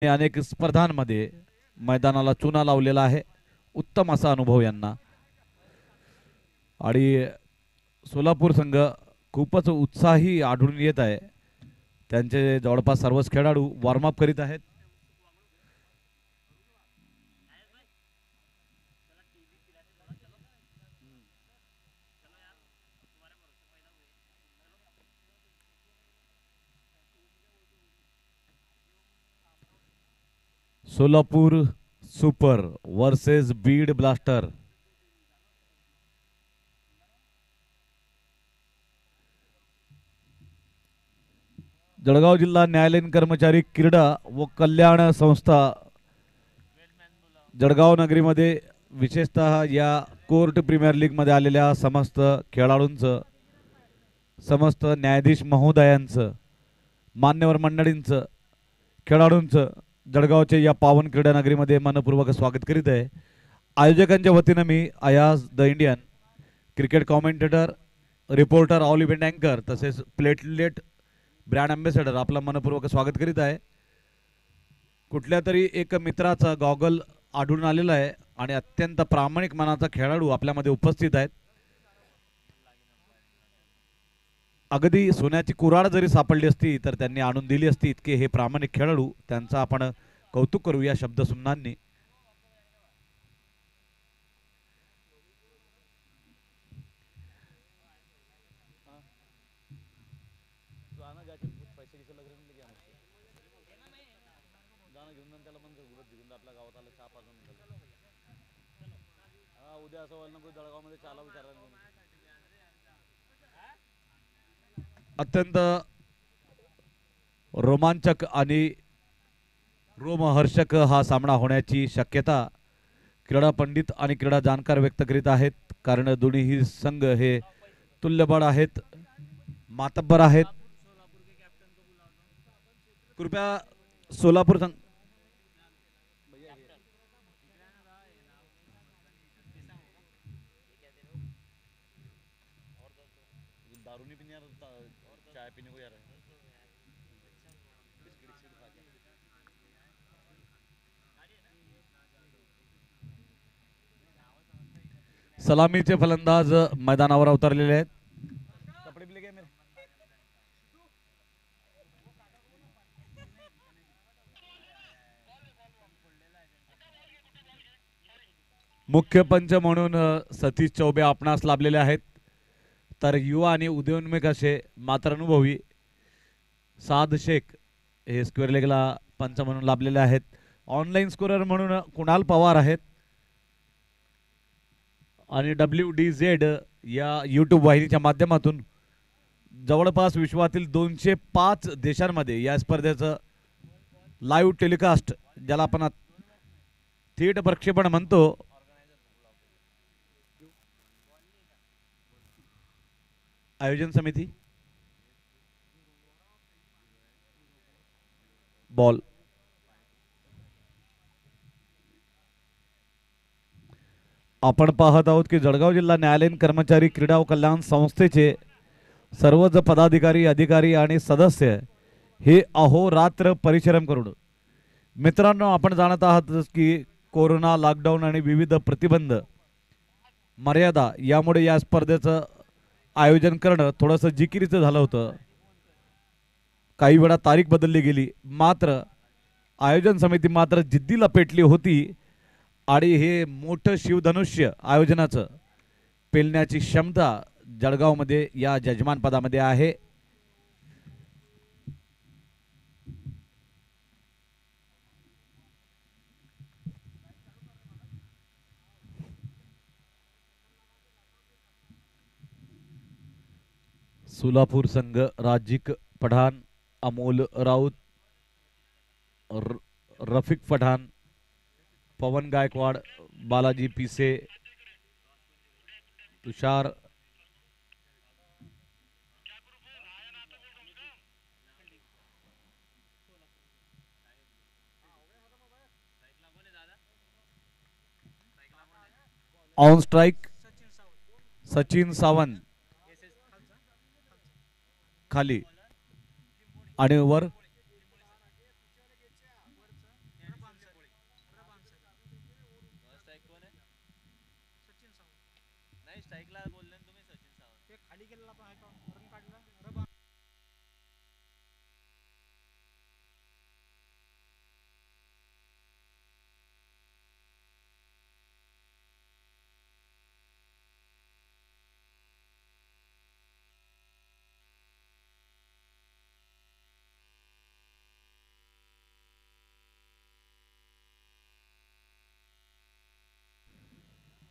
अनेक स्पर्धांमध्ये मैदानाला चुना लावलेला आहे. उत्तम असा अनुभव यांना. आणि सोलापूर संघ खूपच उत्साही आढळून येत आहे. त्यांचे जवळपास सर्वच खेळाडू वॉर्मअप करीत आहेत. Solapur super versus Beed blaster. Jalgaon जिल्हा न्यायालयीन कर्मचारी क्रीडा व कल्याण संस्था जळगाव नगरीमध्ये विशेषतः या कोर्ट प्रीमियर लीग मध्ये आलेल्या समस्त खेळाडूंचं, समस्त न्यायाधीश महोदयांचं, मान्यवर मंडळींचं, खेळाडूंचं जळगावच्या या पावन क्रीडा नगरीमध्ये मनपूर्वक स्वागत करीत आहे. आयोजकांच्या वतीनं मी Ayaz the Indian cricket commentator, reporter, all event अँकर तसेच प्लेटलेट ब्रँड अँबॅसेडर आपलं मनपूर्वक स्वागत करीत आहे. कुठल्या तरी एक मित्राचा गॉगल आढळून आलेला आहे आणि अत्यंत प्रामाणिक मनाचा खेळाडू आपल्यामध्ये उपस्थित आहेत. अगदी सोन्याची कुऱ्हाड जरी सापडली असती तर त्यांनी आणून दिली असती. इतके हे प्रामाणिक खेळाडू, त्यांचं आपण कौतुक करू या शब्दसुमनांनी. अत्यंत रोमांचक आणि रोमहर्षक हा सामना होण्याची शक्यता क्रीडा पंडित आणि क्रीडा जाणकार व्यक्त करीत आहेत. कारण दोन्ही संघ हे तुल्यबळ आहेत, मातब्बर आहेत. कृपया सोलापूर संघ सलामीचे फलंदाज मैदानावर अवतरलेले आहेत. मुख्य पंच म्हणून सतीश चौबे आपणास लाभलेले आहेत. तर युवा आणि उदयोन्मुख असे मात्र अनुभवी साद शेख हे स्क्वेअर लेगला पंच म्हणून लाभलेले आहेत. ऑनलाईन स्कोरर म्हणून कुणाल पवार आहेत. आणि WDZ या यूट्यूब वाहिनीच्या माध्यमातून जवळपास विश्वातील 205 देशांमध्ये या स्पर्धेचं लाईव्ह टेलिकास्ट, ज्याला आपण थेट प्रक्षेपण म्हणतो, आयोजन समिती बॉल आपण पाहत आहोत की जळगाव जिल्हा न्यायालयीन कर्मचारी क्रीडा व कल्याण संस्थेचे सर्वच पदाधिकारी, अधिकारी आणि सदस्य हे अहोरात्र परिश्रम करून, मित्रांनो, आपण जाणत आहात की कोरोना, लॉकडाऊन आणि विविध प्रतिबंध, मर्यादा यामुळे या स्पर्धेचं आयोजन करणं थोडंसं जिकिरीचं झालं होतं. काही वेळा तारीख बदलली गेली, मात्र आयोजन समिती मात्र जिद्दीला पेटली होती आणि हे मोठं शिवधनुष्य आयोजनाचं पेलण्याची क्षमता जळगावमध्ये या जजमानपदामध्ये आहे. सोलापूर संघ राजिक पठाण, अमोल राऊत, रफिक पठाण, पवन गायकवाड, बालाजी पिसे, तुषार ऑन स्ट्राइक, सचिन सावंत खाली आणि वर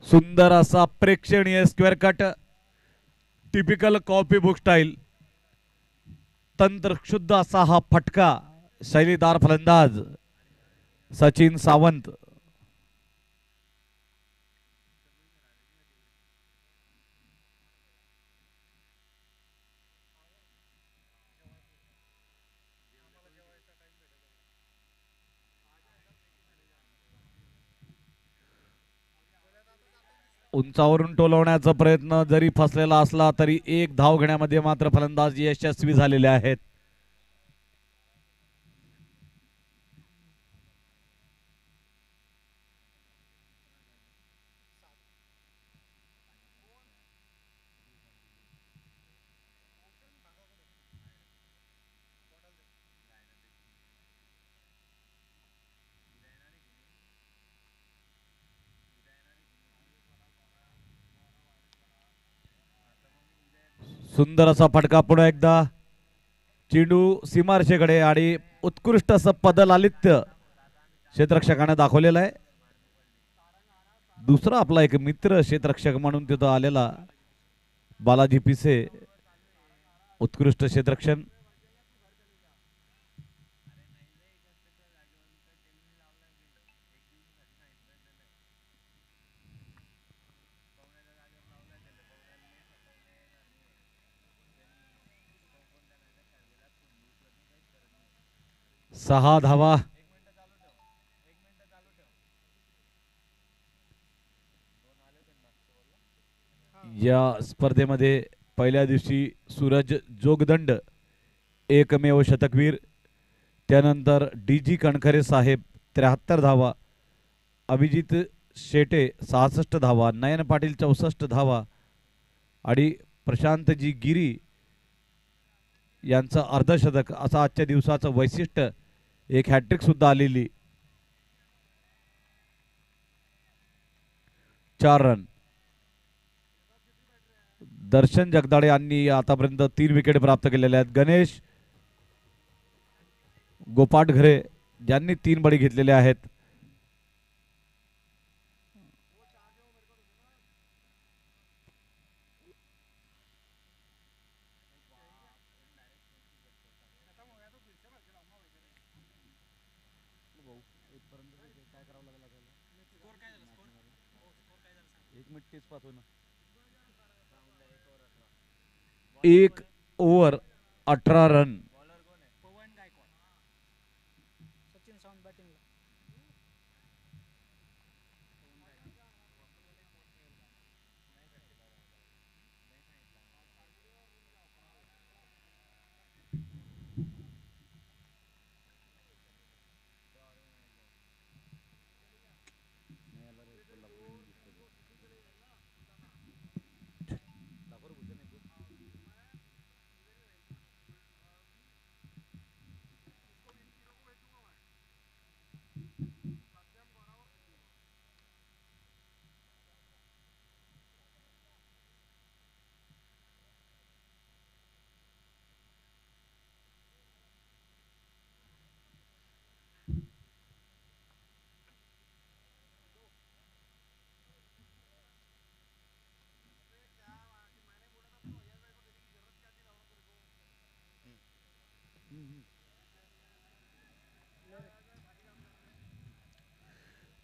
सुंदर असा प्रेक्षणीय square cut, typical copy book style, तंत्र शुद्ध असा हा फटका, शैलीदार फलंदाज सचिन सावंत. उंचावरून टोलवण्याचा प्रयत्न जरी फसलेला असला तरी एक धाव घेण्यामध्ये मात्र फलंदाज यशस्वी झालेले आहेत. सुंदर असा फटका पुन्हा एकदा, चेंडू सीमारेषेकडे आणि उत्कृष्ट असं पदलालित्य क्षेत्ररक्षकाने दाखवलेलं आहे. दुसरा आपला एक मित्र क्षेत्ररक्षक म्हणून तिथं आलेला बालाजी पिसे, उत्कृष्ट क्षेत्ररक्षण. सहा धावा. या स्पर्धेमध्ये पहिल्या दिवशी सूरज जोगदंड एकमेव शतकवीर, त्यानंतर डी जी कणखरे साहेब 73 धावा, अभिजित शेटे 66 धावा, नयन पाटील 64 धावा आणि प्रशांतजी गिरी यांचं अर्धशतक असं आजच्या दिवसाचं वैशिष्ट्य, एक हॅट्रिक सुद्धा आलेली. 4 रन. दर्शन जगदाळे यांनी आतापर्यंत 3 विकेट प्राप्त केलेल्या आहेत. गणेश गोपाटघरे यांनी 3 बळी घेतलेले आहेत. एक over 18 run.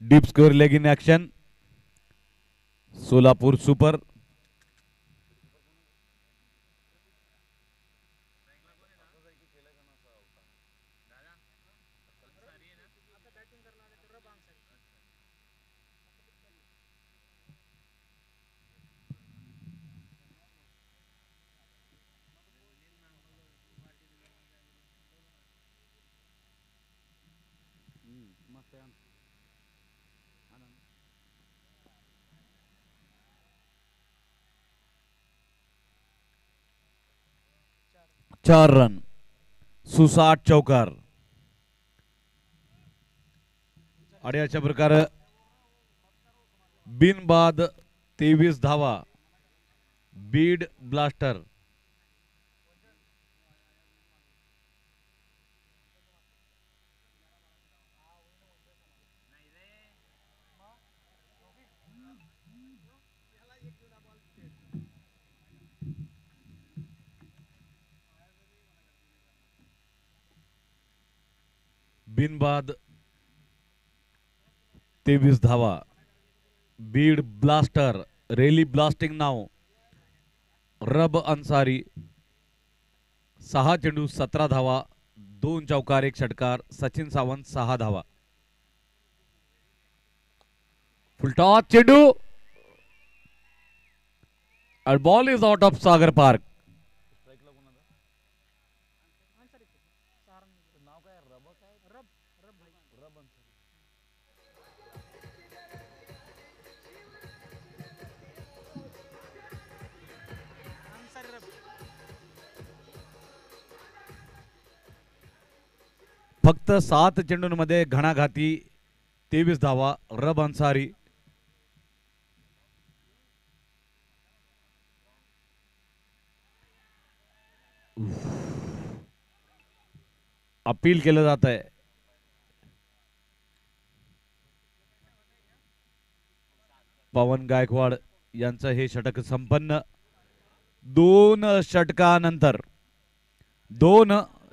Deep square leg in action. Solapur super. 4 run. सुसाट चौकार. आणि अशा प्रकारे बिनबाद 23 धावा. बीड ब्लास्टर. बिनबाद 23 धावा. बीड ब्लास्टर. रेली ब्लास्टिंग नाव. रब अन्सारी 6 चेंडू 17 धावा. 2 चौकार 1 षटकार. सचिन सावंत 6 धावा. फुलटॉस चेंडू and ball is out of Sagar Park. फक्त 7 चेंडूंमध्ये घणाघाती 23 धावा. रब अन्सारी. अपील केलं जात आहे. पवन गायकवाड यांचं हे षटक संपन्न. 2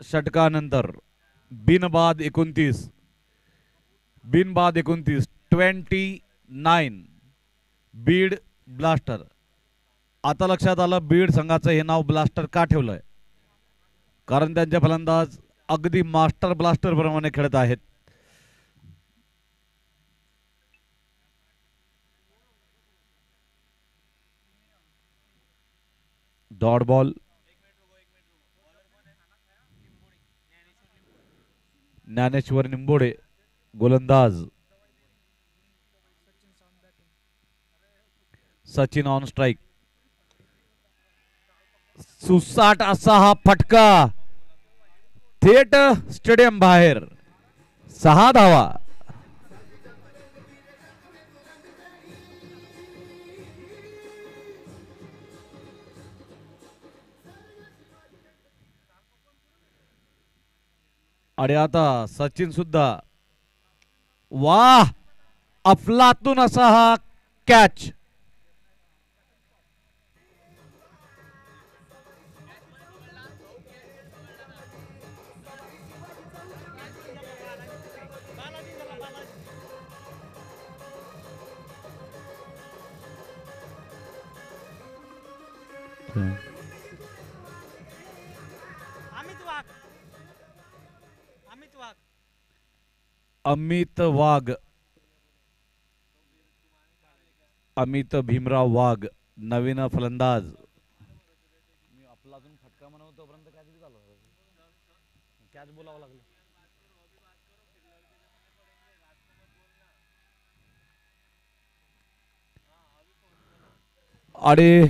षटकानंतर बिनबाद 29. 29 बीड ब्लास्टर. आता लक्षात आलं बीड संघाचं हे नाव ब्लास्टर का ठेवलंय, कारण त्यांचे फलंदाज अगदी मास्टर ब्लास्टर प्रमाणे खेळत आहेत. Dot ball. ज्ञानेश्वर निंबोडे गोलंदाज. Sachin on strike. सुसाट असा हा फटका थेट स्टेडियम बाहेर. 6 धावा. आणि आता सचिन सुद्धा. वाह, अफलातून असा हा कॅच. अमित वाघ. अमित भीमराव वाघ नवीन फलंदाज. मी आपला अजून फटका म्हणतो तोपर्यंत कॅच झालं. कॅच बोलावं लागलं. आणि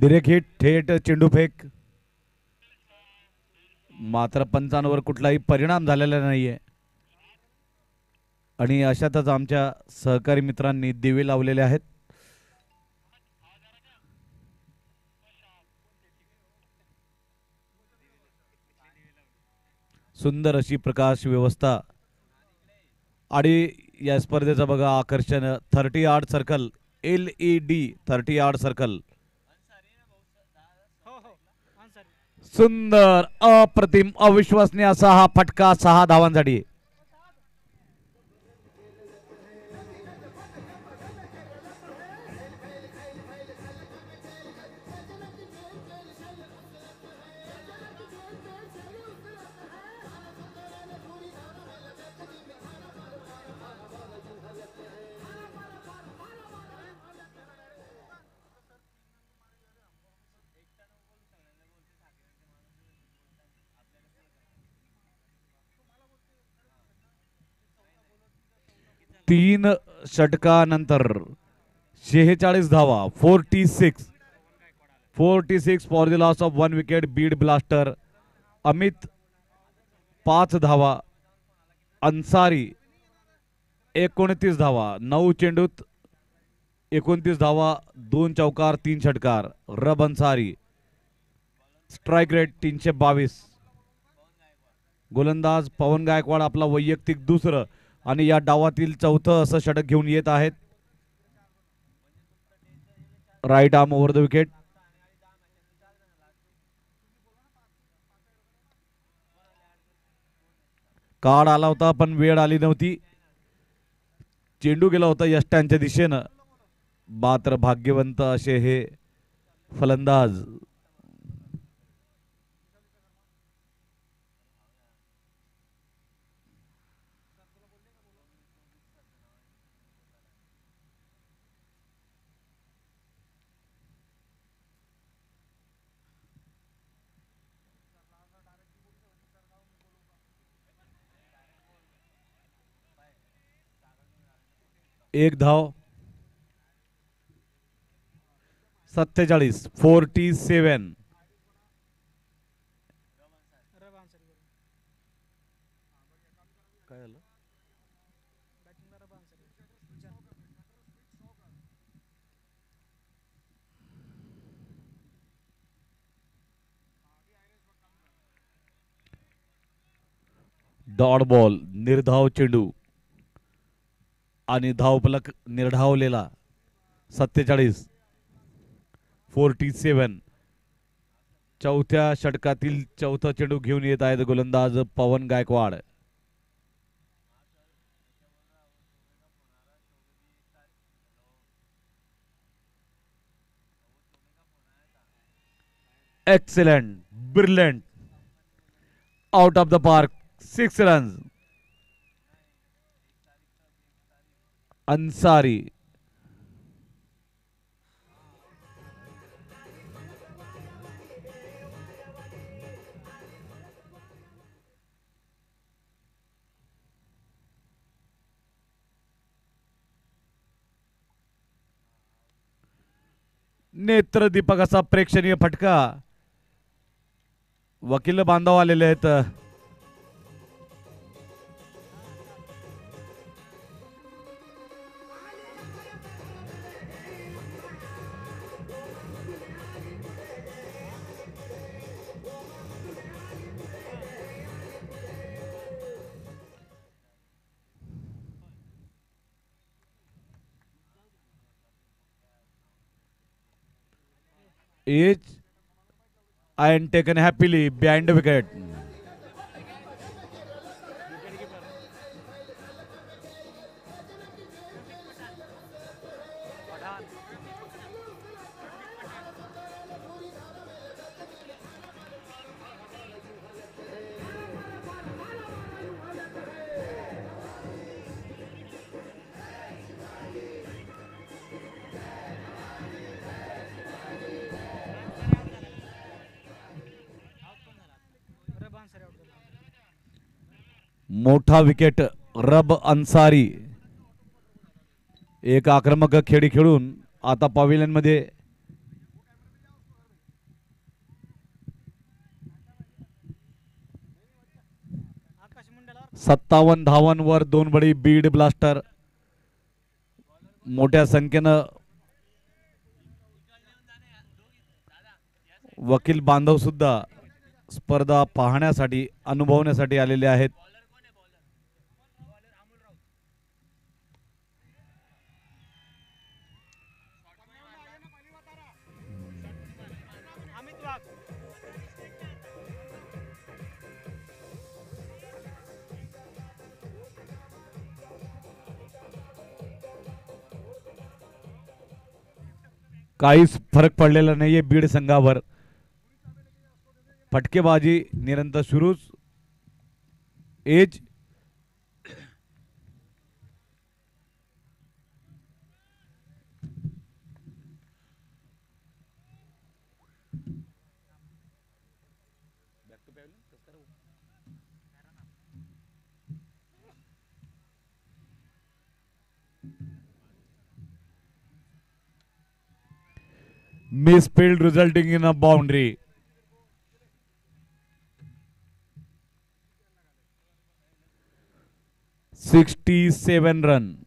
डिरेक्ट हिट, थेट चेंडू फेक. मात्र पंचांवर कुठलाही परिणाम झालेला नाहीये. आणि अशातच आमच्या सहकारी मित्रांनी दिवे लावलेले आहेत. सुंदर अशी प्रकाश व्यवस्था. आणि या स्पर्धेचं बघा आकर्षण 30 yard circle. LED 30 yard circle. सुंदर अप्रतिम अविश्वसनीय असा हा फटका 6 धावांसाठी. 3 षटकानंतर 46 धावा 46 for the loss of 1 wicket Beed blaster. Amit 5 धावा. अन्सारी 29 धावा 9 चेंडूत 29 धावा 2 चौकार 3 षटकार. रब अन्सारी स्ट्राइक रेट 322. गोलंदाज पवन गायकवाड आपला वैयक्तिक दुसरं आणि या डावातील चौथं असं षटक घेऊन येत आहेत. Right arm over the wicket. Card आला होता पण वेळ आली नव्हती. चेंडू गेला होता यष्ट्यांच्या दिशेनं. मात्र भाग्यवंत असे हे फलंदाज. एक धाव 47. काय झालं? डॉट बॉल निर्धाव चेंडू आणि धावफलक निर्धावलेला. 47. चौथ्या षटकातील चौथा चेंडू घेऊन येत आहेत गोलंदाज Pavan Gaikwad. Excellent brilliant out of the park. 6 runs. Ansari नेत्रदीपक असा प्रेक्षणीय फटका. वकील बांधव आलेले आहेत. Each and taken happily behind the wicket. मोठा विकेट रब अन्सारी. एक आक्रमक खेळी खेळून आता पॅव्हिलियन मध्ये 57 धावांवर 2 बळी बीड ब्लास्टर. मोठ्या संख्येनं वकील बांधव सुद्धा स्पर्धा पाहण्यासाठी अनुभवण्यासाठी आलेले आहेत. काहीच फरक पडलेला नाहीये बीड संघावर. फटकेबाजी निरंतर सुरूच. Edge misspelled resulting in a boundary. 67 run.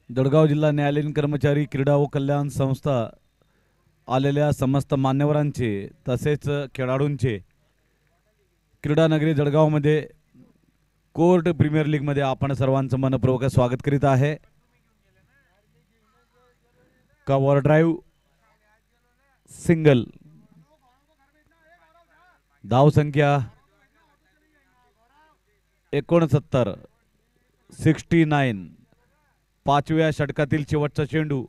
जळगाव जिल्हा न्यायालयीन कर्मचारी क्रीडा व कल्याण संस्था आलेल्या समस्त मान्यवरांचे तसेच खेळाडूंचे क्रीडानगरी जळगावमध्ये कोर्ट प्रीमियर लीगमध्ये आपण सर्वांचं मनपूर्वक स्वागत करीत आहे. कव्हर ड्राईव्ह सिंगल, धाव संख्या 69, 69. पाचव्या षटकातील शेवटचा चेंडू.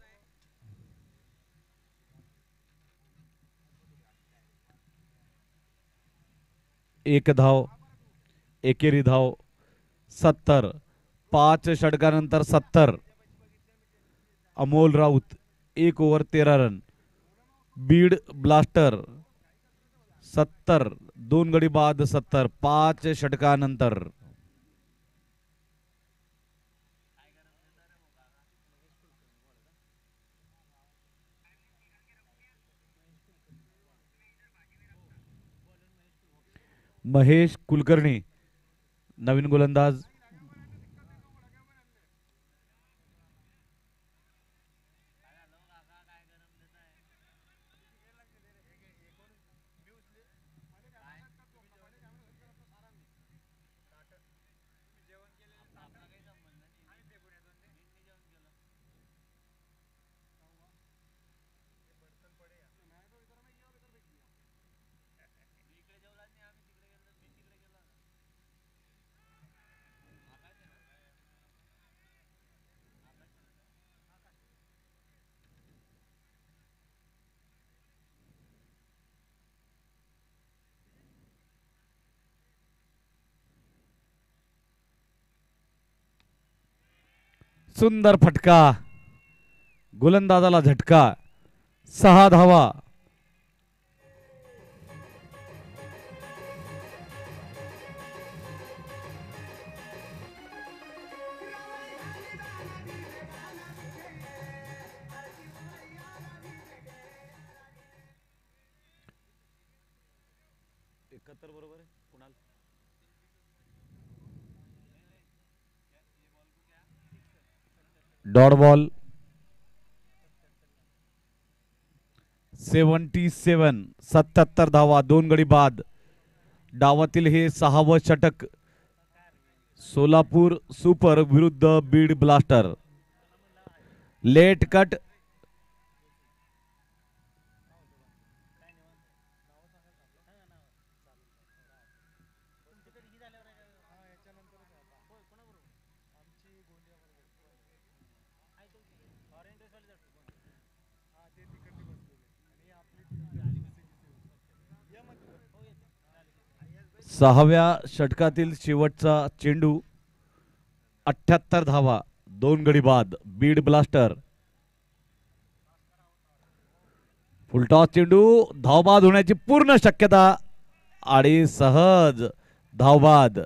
एक धाव, एकेरी धाव 70. 5 षटकानंतर 70. Amol Raut 1 over 13 run. Beed blaster 70, 2 गडी बाद 70. 5 षटकानंतर. महेश कुलकर्णी नवीन गोलंदाज. सुंदर फटका, गोलंदाजाला झटका. 6 धावा. Dot ball. 77, 77 धावा, 2 गडी बाद. डावातील हे 6वं षटक. सोलापूर सुपर विरुद्ध बीड ब्लास्टर. Late cut. सहाव्या षटकातील शेवटचा चेंडू. 78 धावा, 2 गडी बाद. बीड ब्लास्टर. फुलटॉस चेंडू. धावबाद होण्याची पूर्ण शक्यता आणि सहज धावबाद.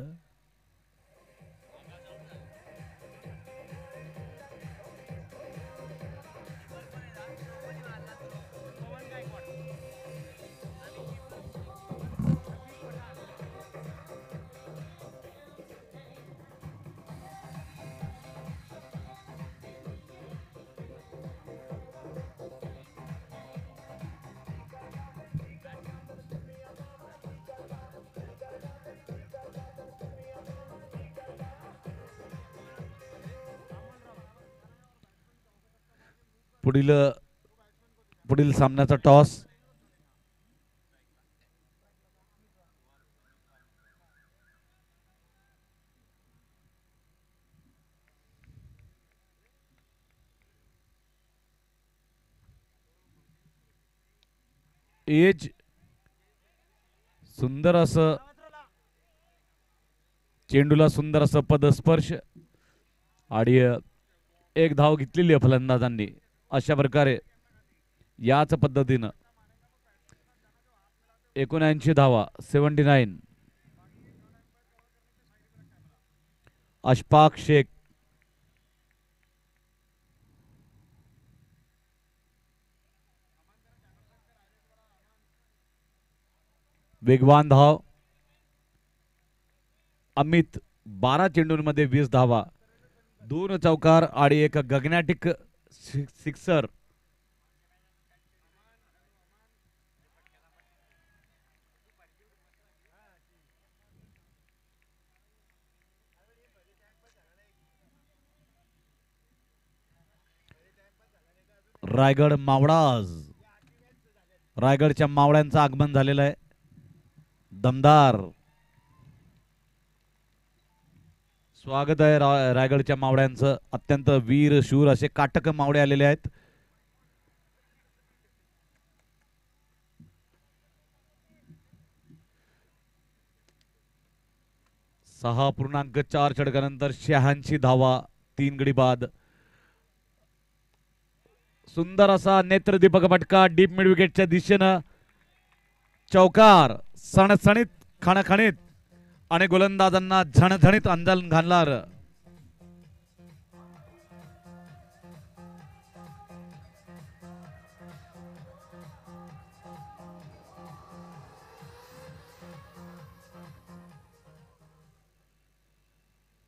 पुढील पुढील सामन्याचा टॉस एज सुंदर असं चेंडूला सुंदर असं पदस्पर्श आणि एक धाव घेतलेली आहे फलंदाजांनी. अशा प्रकारे याच पद्धतीनं 79 धावा 79. अशफाक शेख वेगवान धाव. अमित 12 चेंडूंमध्ये 20 धावा 2 चौकार आणि एक गगनॅटिक सिक्सर. रायगड मावळाज रायगडच्या मावळ्यांचं आगमन झालेलं आहे. दमदार स्वागत आहे रायगडच्या मावळ्यांचं. अत्यंत वीर शूर असे काटक मावळे आलेले आहेत. सहा पूर्णांक 4 षटकानंतर 86 धावा 3 गडी बाद. सुंदर असा नेत्रदीपक फटका डीप मिड विकेटच्या दिशेनं. चौकार सणसणीत खणखणीत आणि गोलंदाजांना झणझणीत आंदोलन घालणार.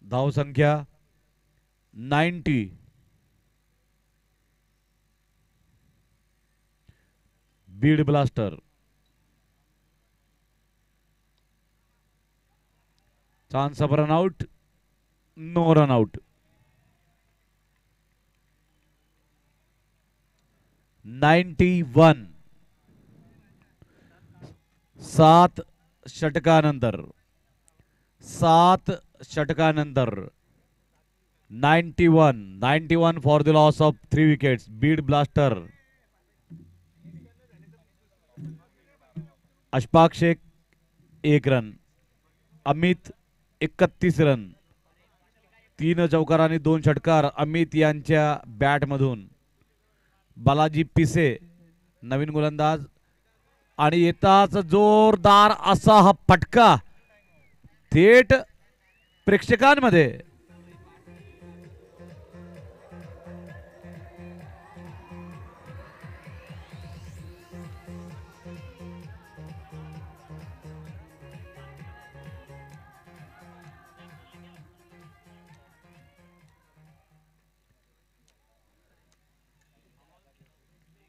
धाव संख्या 90. Beed blaster chance of run out no run out. 91 7 षटकानंतर 91 for the loss of 3 wickets. Beed blaster. Ashfaq Shaikh 1 run. Amit 31 run. 3 चौकार आणि 2 षटकार अमित यांच्या बॅटमधून. बालाजी पिसे नवीन गोलंदाज आणि येताच जोरदार असा हा फटका थेट प्रेक्षकांमध्ये.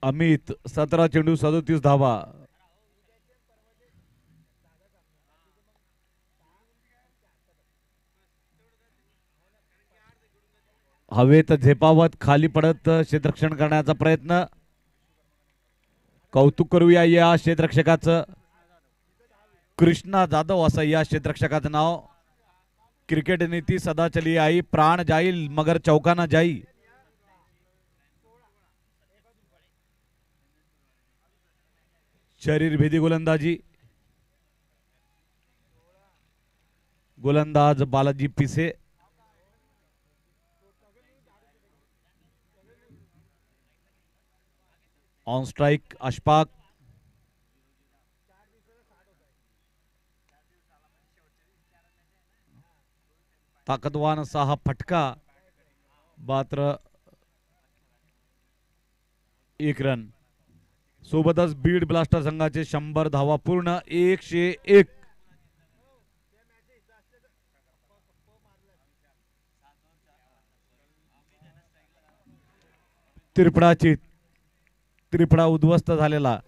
अमित 17 चेंडू 37 धावा. हवेत झेपावत खाली पडत क्षेत्ररक्षण करण्याचा प्रयत्न. कौतुक करूया या क्षेत्ररक्षकाचं. कृष्णा जाधव असं या क्षेत्ररक्षकाचं नाव. क्रिकेट नीति सदा चली आई, प्राण जाईल मगर चौका ना जाई. शरीरभेदी गोलंदाजी. गोलंदाज बालाजी पिसे. On strike Ashfaq. ताकदवान असा हा फटका मात्र 1 रन. सोबतच बीड ब्लास्टर संघाचे 100 धावा पूर्ण. 101. त्रिफळा उद्ध्वस्त झालेला.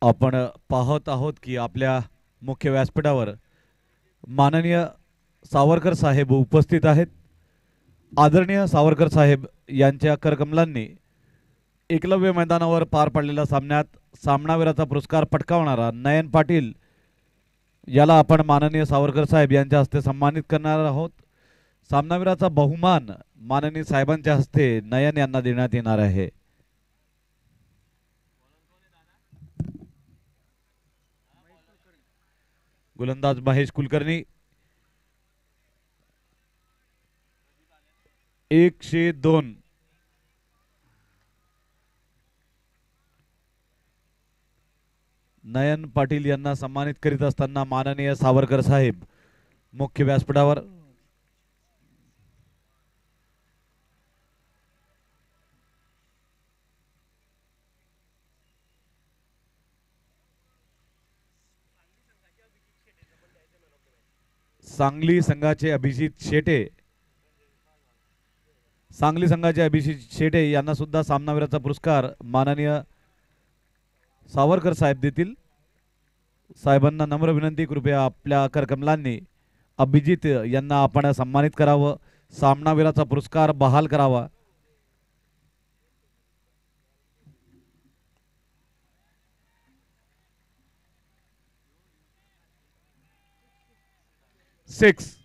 आपण पाहत आहोत की आपल्या मुख्य व्यासपीठावर माननीय सावरकर साहेब उपस्थित आहेत. आदरणीय सावरकर साहेब यांच्या करकमलांनी एकलव्य मैदानावर पार पडलेल्या सामन्यात सामनावीराचा पुरस्कार पटकावणारा नयन पाटील याला आपण माननीय सावरकर साहेब यांच्या हस्ते सन्मानित करणार आहोत. सामनावीराचा बहुमान माननीय साहेबांच्या हस्ते नयन यांना देण्यात येणार आहे. गोलंदाज महेश कुलकर्णी 102. नयन पाटील यांना सन्मानित करीत असताना माननीय सावरकर साहेब मुख्य व्यासपीठावर सांगली संघाचे अभिजित शेटे यांना सुद्धा सामनावीराचा पुरस्कार माननीय सावरकर साहेब देतील. साहेबांना नम्र विनंती, कृपया आपल्या करकमलांनी अभिजित यांना आपण सन्मानित करावं, सामनावीराचा पुरस्कार बहाल करावा. सिक्स.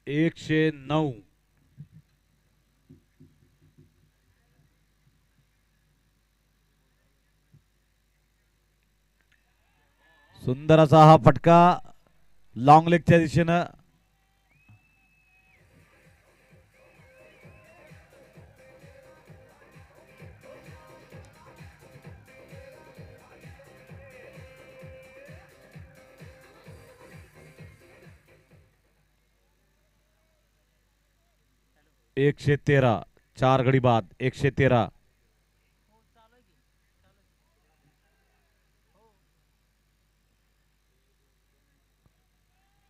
एकशे 9. सुंदर असा हा फटका लॉंग लेगच्या दिशेनं. एकशे 13. 4 गडी बाद. 113.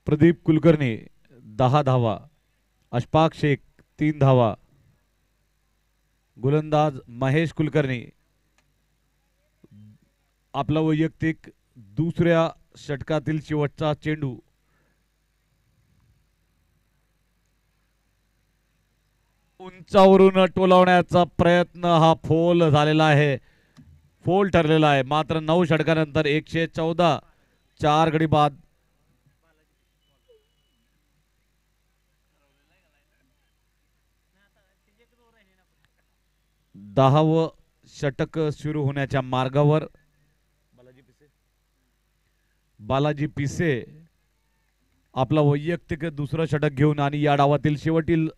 प्रदीप कुलकर्णी 10 धावा. अशफाक शेख 3 धावा. गोलंदाज महेश कुलकर्णी आपला वैयक्तिक दुसऱ्या षटकातील शेवटचा चेंडू उंचावरून टोलावण्याचा प्रयत्न हा फोल झालेला आहे, फोल ठरलेला आहे. मात्र 9 षटकानंतर 114. 4 गडी बाद. दहावं षटक सुरू होण्याच्या मार्गावर. बालाजी पिसे आपला वैयक्तिक दुसरं षटक घेऊन आणि या डावातील शेवटील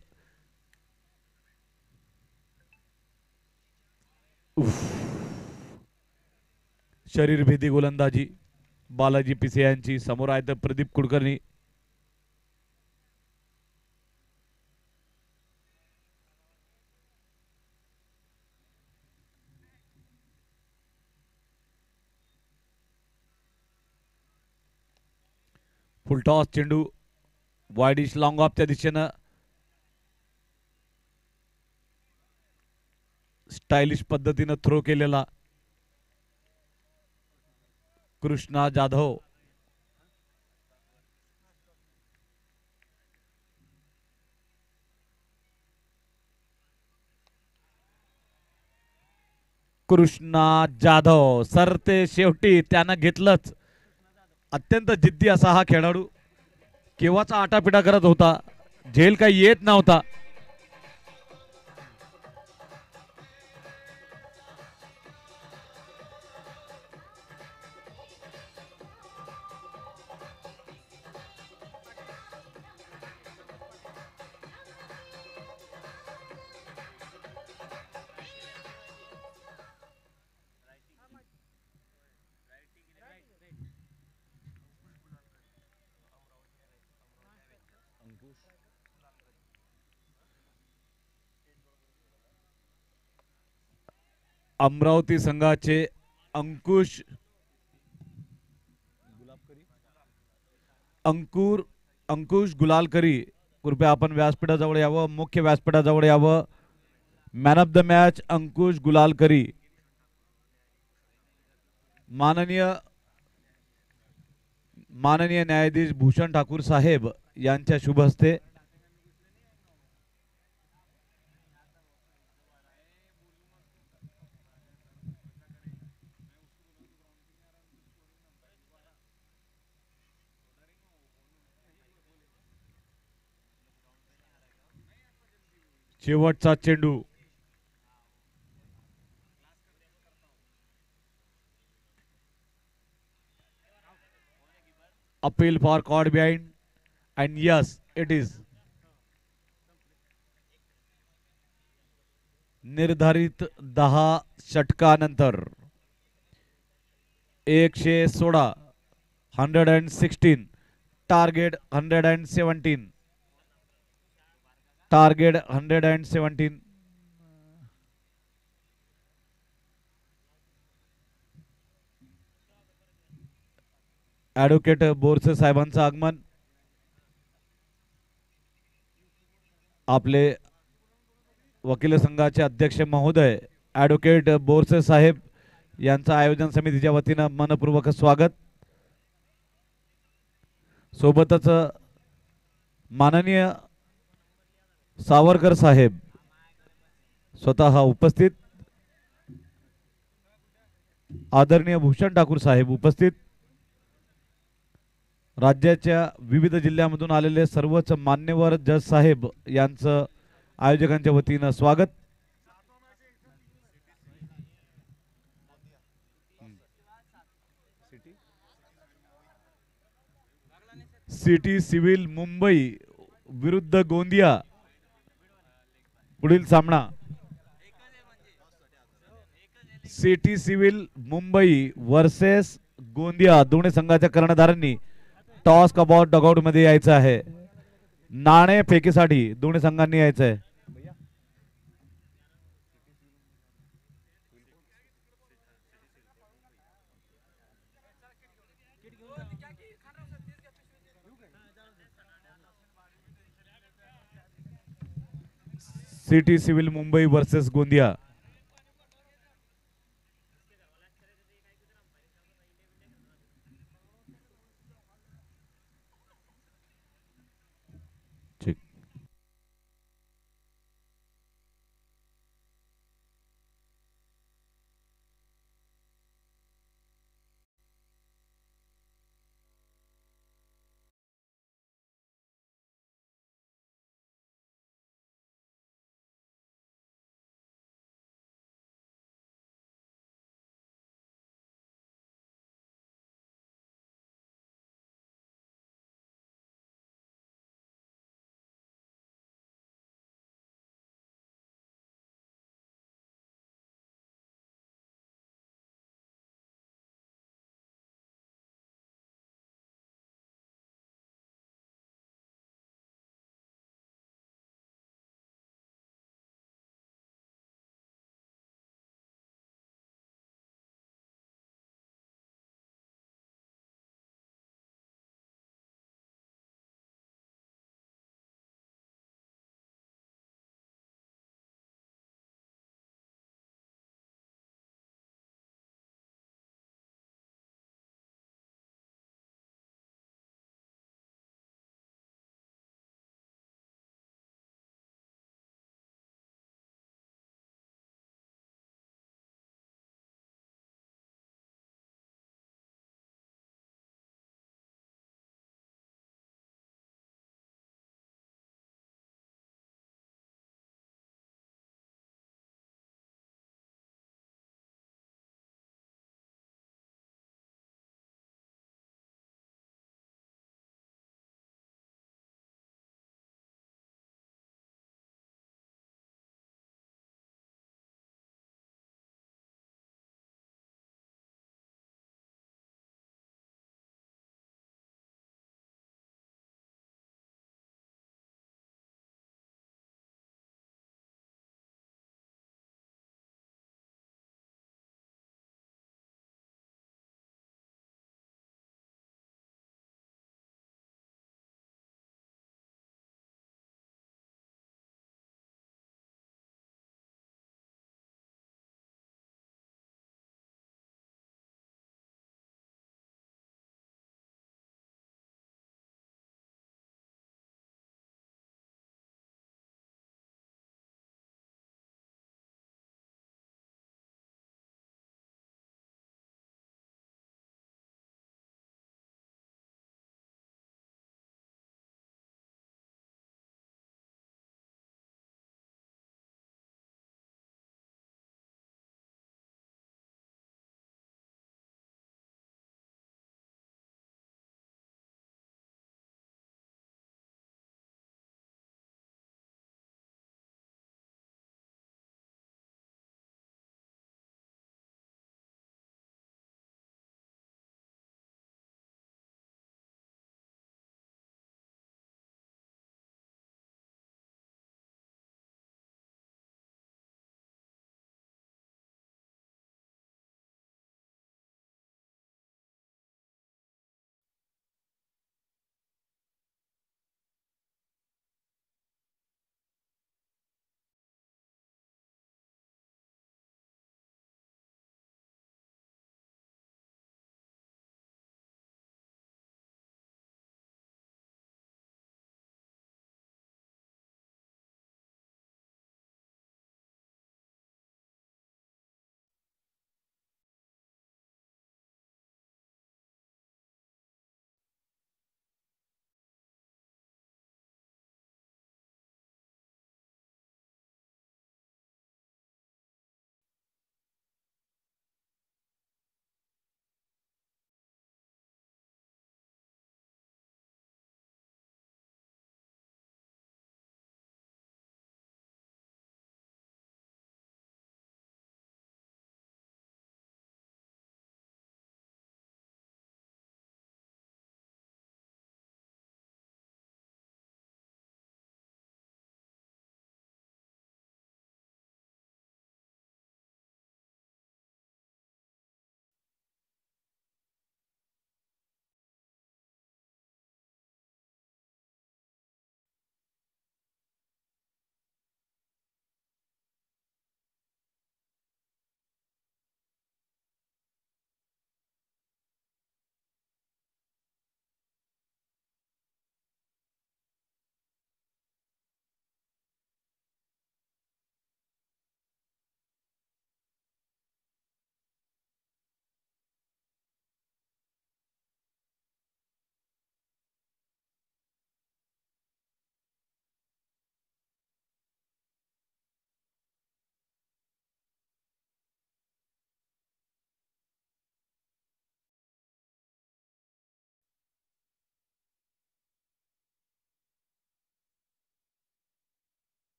शरीरभेदी गोलंदाजी बालाजी पिसे यांची. समोर आहेत प्रदीप कुलकर्णी. फुलटॉस चेंडू वाईडिश लॉंग ऑफच्या दिशेनं. स्टायलिश पद्धतीनं थ्रो केलेला कृष्णा जाधव. कृष्णा जाधव सरते शेवटी त्यानं घेतलंच. अत्यंत जिद्दी असा हा खेळाडू केव्हाचा आटापिटा करत होता, झेल काही येत नव्हता. अमरावती संघाचे अंकुश अंकुर अंकुश गुलालकरी, कृपया आपण व्यासपीठाजवळ यावं, मुख्य व्यासपीठाजवळ यावं. मॅन ऑफ द मॅच अंकुश गुलालकरी. माननीय माननीय न्यायाधीश भूषण ठाकूर साहेब यांच्या शुभ हस्ते शेवटचा चेंडू. Appeal for caught behind and yes it is. निर्धारित 10 षटकानंतर 116, 116, टार्गेट 117, टार्गेट 117. ॲडव्होकेट बोरसे साहेबांचं आगमन. आपले वकील संघाचे अध्यक्ष महोदय ॲडव्होकेट बोरसे साहेब यांचं आयोजन समितीच्या वतीनं मनपूर्वक स्वागत. सोबतच माननीय सावरकर साहेब स्वतः उपस्थित, आदरणीय भूषण ठाकूर साहेब उपस्थित, राज्याच्या विविध जिल्ह्यामधून आलेले सर्वच मान्यवर जज साहेब यांचं आयोजकांच्या वतीनं स्वागत. सिटी सिव्हिल मुंबई विरुद्ध गोंदिया पुढील सामना. City civil Mumbai versus Gondia. दोन्ही संघाच्या कर्णधारांनी टॉस कबॉट डगआउट मध्ये यायचं आहे. नाणे फेकीसाठी दोन्ही संघांनी यायचं आहे. City civil Mumbai versus Gondia.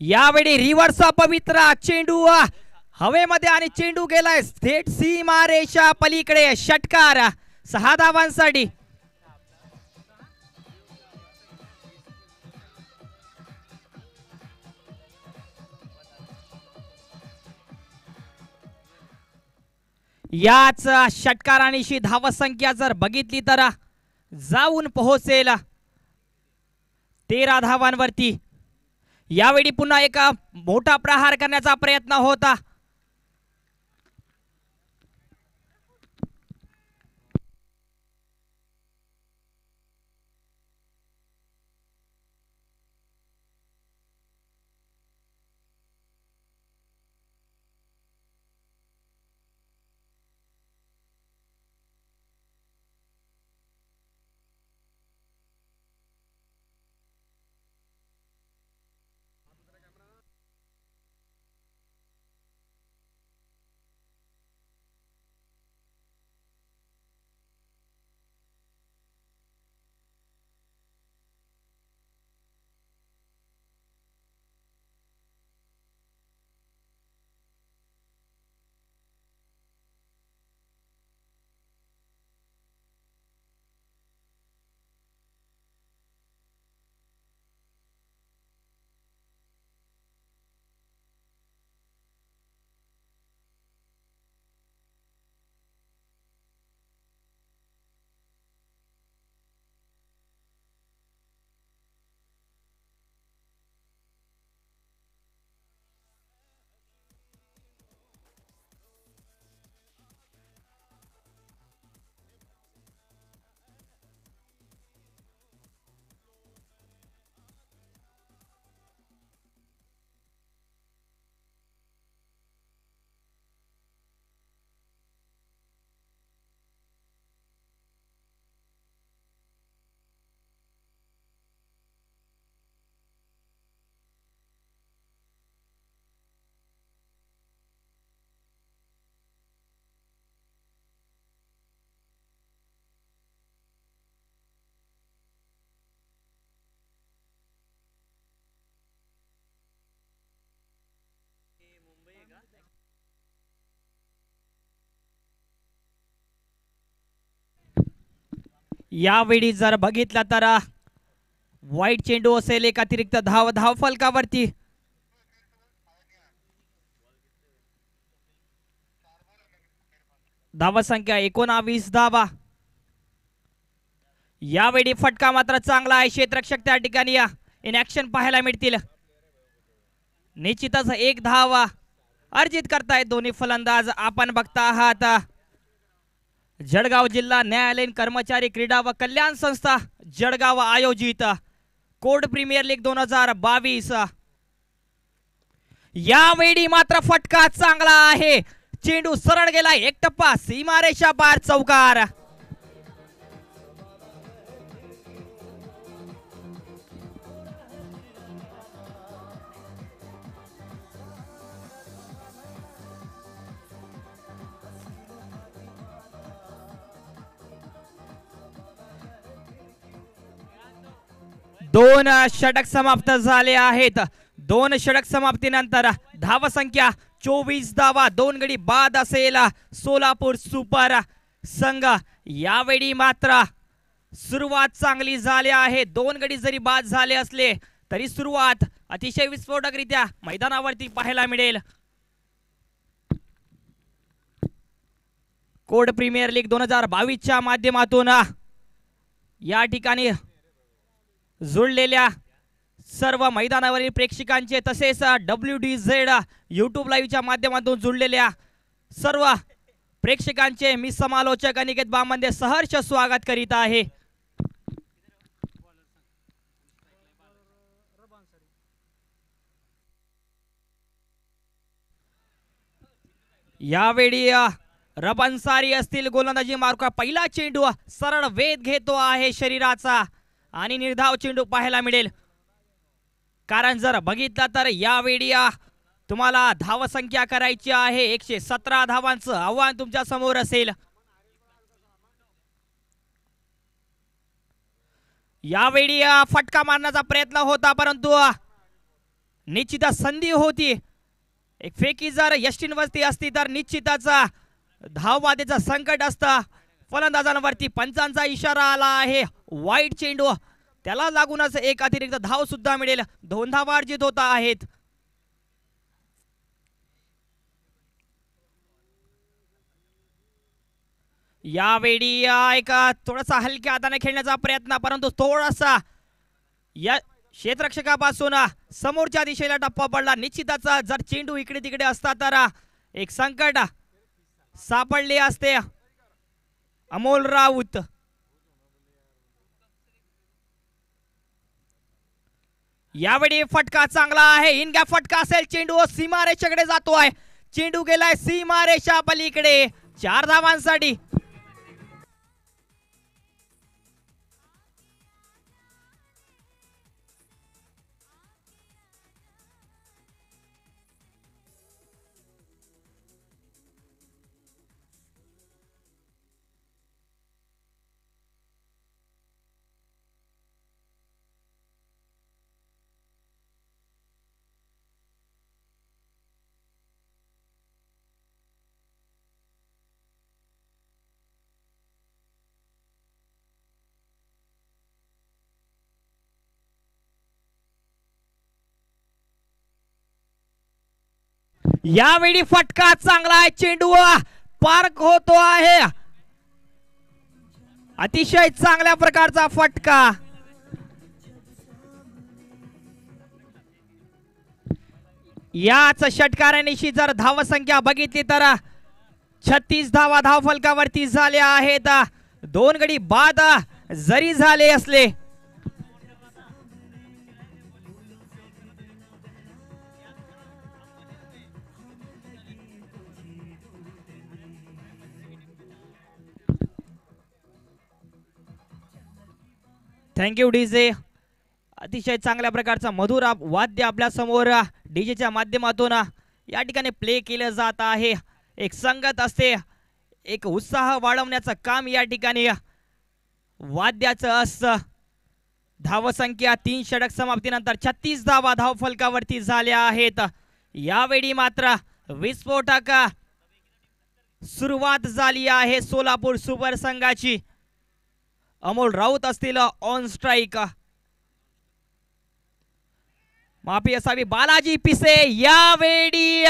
यावेळी रिव्हर्स पवित्रा चेंडू हवेमध्ये आणि चेंडू गेलाय थेट सीमारेषा पलीकडे. षटकार 6 धावांसाठी. याच षटकारांची धावसंख्या जर बघितली तर जाऊन पोहोचेल 13 धावांवरती. यावेळी पुन्हा एक मोठा प्रहार करण्याचा प्रयत्न होता. यावेळी जर बघितला तर वाईट चेंडू असेल. एक अतिरिक्त धाव फलकावरती. धावसंख्या 19 धावा. यावेळी फटका मात्र चांगला आहे. क्षेत्ररक्षक त्या ठिकाणी इन ऍक्शन पाहायला मिळतील. निश्चितच 1 धाव अर्जित करतायत दोन्ही फलंदाज. आपण बघता आहात जळगाव जिल्हा न्यायालयीन कर्मचारी क्रीडा व कल्याण संस्था जळगाव आयोजित कोड प्रीमियर लीग 2022. यावेळी मात्र फटका चांगला आहे. चेंडू सरळ गेला. एक टप्पा सीमारेषा पार. चौकार. दोन षटक समाप्त झाले आहेत. 2 षटक समाप्तीनंतर धावसंख्या 24 धावा. 2 गडी बाद असेल सोलापूर सुपर संघ. यावेळी मात्र सुरुवात चांगली झाली आहे. 2 गडी जरी बाद झाले असले तरी सुरुवात अतिशय विस्फोटकरित्या मैदानावरती पाहायला मिळेल. कोड प्रीमियर लीग 2022 च्या माध्यमातून या ठिकाणी जुळलेल्या सर्व मैदानावरील प्रेक्षकांचे तसेच WDZ YouTube लाईव्हच्या माध्यमातून जुळलेल्या सर्व प्रेक्षकांचे मी समालोचक अनिकेत बामंदे सहर्ष स्वागत करीत आहे. यावेळी रबन्सारी असतील गोलंदाजी मार्का. पहिला चेंडू सरळ वेध घेतो आहे शरीराचा आणि निर्धाव चेंडू पाहायला मिळेल. कारण जर बघितला तर यावेळी तुम्हाला धावसंख्या करायची आहे. 117 धावांचं आव्हान तुमच्या समोर असेल. यावेळी फटका मारण्याचा प्रयत्न होता परंतु निश्चितच संधी होती. एक फेकी जर यष्टींवरती असती तर निश्चितच धावबाधेचं संकट असतं. फलंदाजांवरती पंचांचा इशारा आला आहे. वाईट चेंडू त्याला लागूनच एक अतिरिक्त धाव सुद्धा मिळेल. 2 धावा अर्जित होत आहेत. यावेळी एक थोडासा हलक्या हाताने खेळण्याचा प्रयत्न, परंतु थोडासा या क्षेत्ररक्षकापासून समोरच्या दिशेला टप्पा पडला. निश्चितच जर चेंडू इकडे तिकडे असता तर एक संकट सापडले असते. अमोल राऊत यावेळी फटका चांगला आहे. इनगा फटका असेल. चेंडू सीमारेषेकडे जातोय. चेंडू गेलाय सीमारेषा पलीकडे. 4 धावांसाठी. यावेळी फटका चांगला आहे. चेंडू पार्क होतो आहे. अतिशय चांगल्या प्रकारचा फटका. याच षटकारांशी जर धावसंख्या बघितली तर 36 धावा धावफलकावरती झाल्या आहेत. 2 गडी बाद जरी झाले असले थँक्यू डीजे. अतिशय चांगल्या प्रकारचा मधुर वाद्य आपल्या समोर डीजेच्या माध्यमातून या ठिकाणी प्ले केलं जात आहे. एक संगत असते. एक उत्साह वाढवण्याचं काम या ठिकाणी वाद्याचं असतं. धावसंख्या 3 षटक समाप्तीनंतर 36 धावा धावफलकावरती झाल्या आहेत. यावेळी मात्र विस्फोटक सुरुवात झाली आहे सोलापूर सुपर संघाची. अमोल राऊत असतील ऑन स्ट्राइक. माफी असावी बालाजी पिसे. यावेळी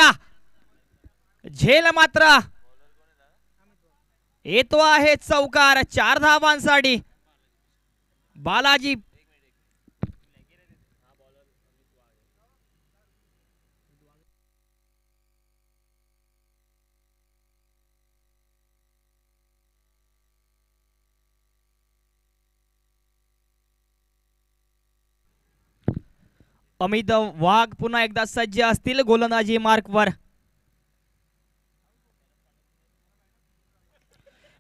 झेल मात्र येतो आहे चौकार. 4 धावांसाठी. बालाजी अमित वाघ पुन्हा एकदा सज्ज असतील गोलंदाजी मार्कवर.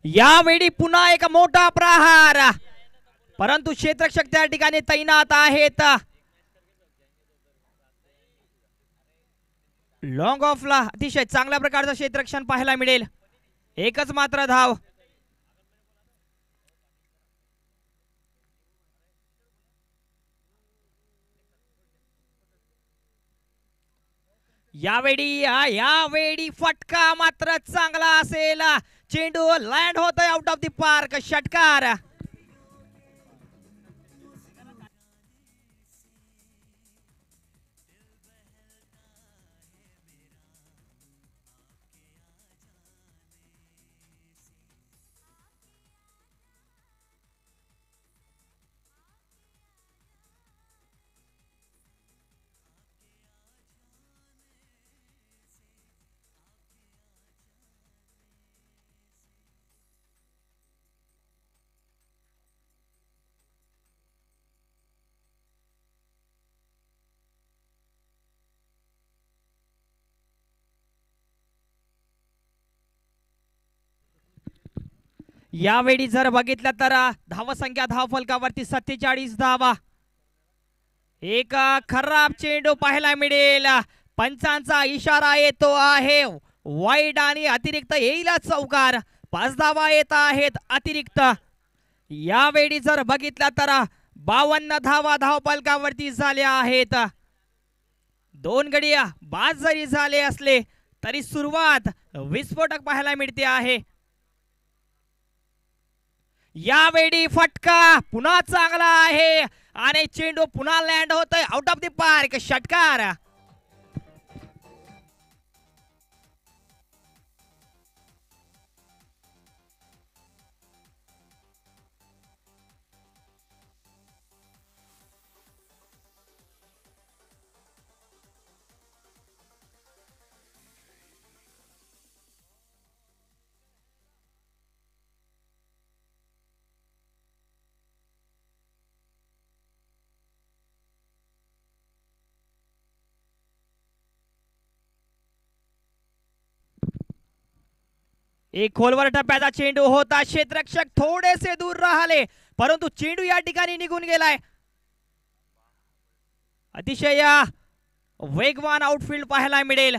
यावेळी पुन्हा एक मोठा प्रहार, परंतु क्षेत्ररक्षक त्या ठिकाणी तैनात आहेत. लॉंग ऑफला अतिशय चांगल्या प्रकारचं क्षेत्ररक्षण पाहायला मिळेल. एकच मात्र धाव. यावेळी फटका मात्र चांगला असेल. चेंडू लँड होतोय आउट ऑफ द पार्क. षटकार. यावेळी जर बघितलं तर धावसंख्या धावफलकावरती 47 धावा. एक खराब चेंडू पाहायला मिळेल. पंचांचा इशारा येतो आहे. वाईड आणि अतिरिक्त येईल चौकार. 5 धावा येत आहेत अतिरिक्त. यावेळी जर बघितलं तर 52 धावा धावफलकावरती झाल्या आहेत. दोन गडी बाद जरी झाले असले तरी सुरुवात विस्फोटक पाहायला मिळते आहे. यावेळी फटका पुन्हा चांगला आहे आणि चेंडू पुन्हा लँड होतोय आउट ऑफ द पार्क. षटकार. एक खोलवर टप्प्याचा चेंडू होता. क्षेत्ररक्षक थोडेसे दूर राहिले परंतु चेंडू या ठिकाणी निघून गेलाय. अतिशय वेगवान आउटफील्ड पाहायला मिळेल.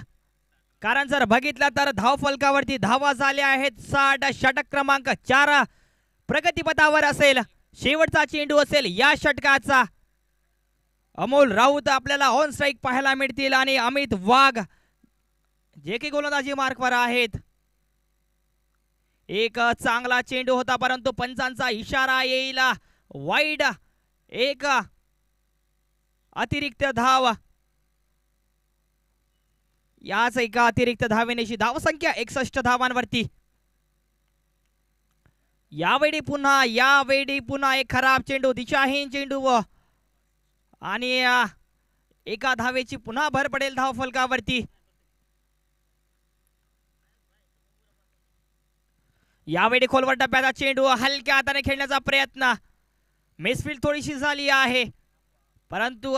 कारण जर बघितलं तर धाव फलकावरती धावा झाल्या आहेत 60. षटक क्रमांक 4 प्रगतीपथावर असेल. शेवटचा चेंडू असेल या षटकाचा. अमोल राऊत आपल्याला ऑन स्ट्राईक पाहायला मिळतील आणि अमित वाघ जे की गोलंदाजी मार्कवर आहेत. एक चांगला चेंडू होता परंतु पंचांचा इशारा येईल वाईड. एक अतिरिक्त धाव. याच एका अतिरिक्त धावेनेशी धावसंख्या 61 धावांवरती. यावेळी पुन्हा एक खराब चेंडू, दिशाहीन चेंडू आणि एका धावेची पुन्हा भर पडेल धाव फलकावरती. यावेळी खोलवर टप्प्याचा चेंडू हलक्या हाताने खेळण्याचा प्रयत्न. मिसफील्ड थोडीशी झाली आहे परंतु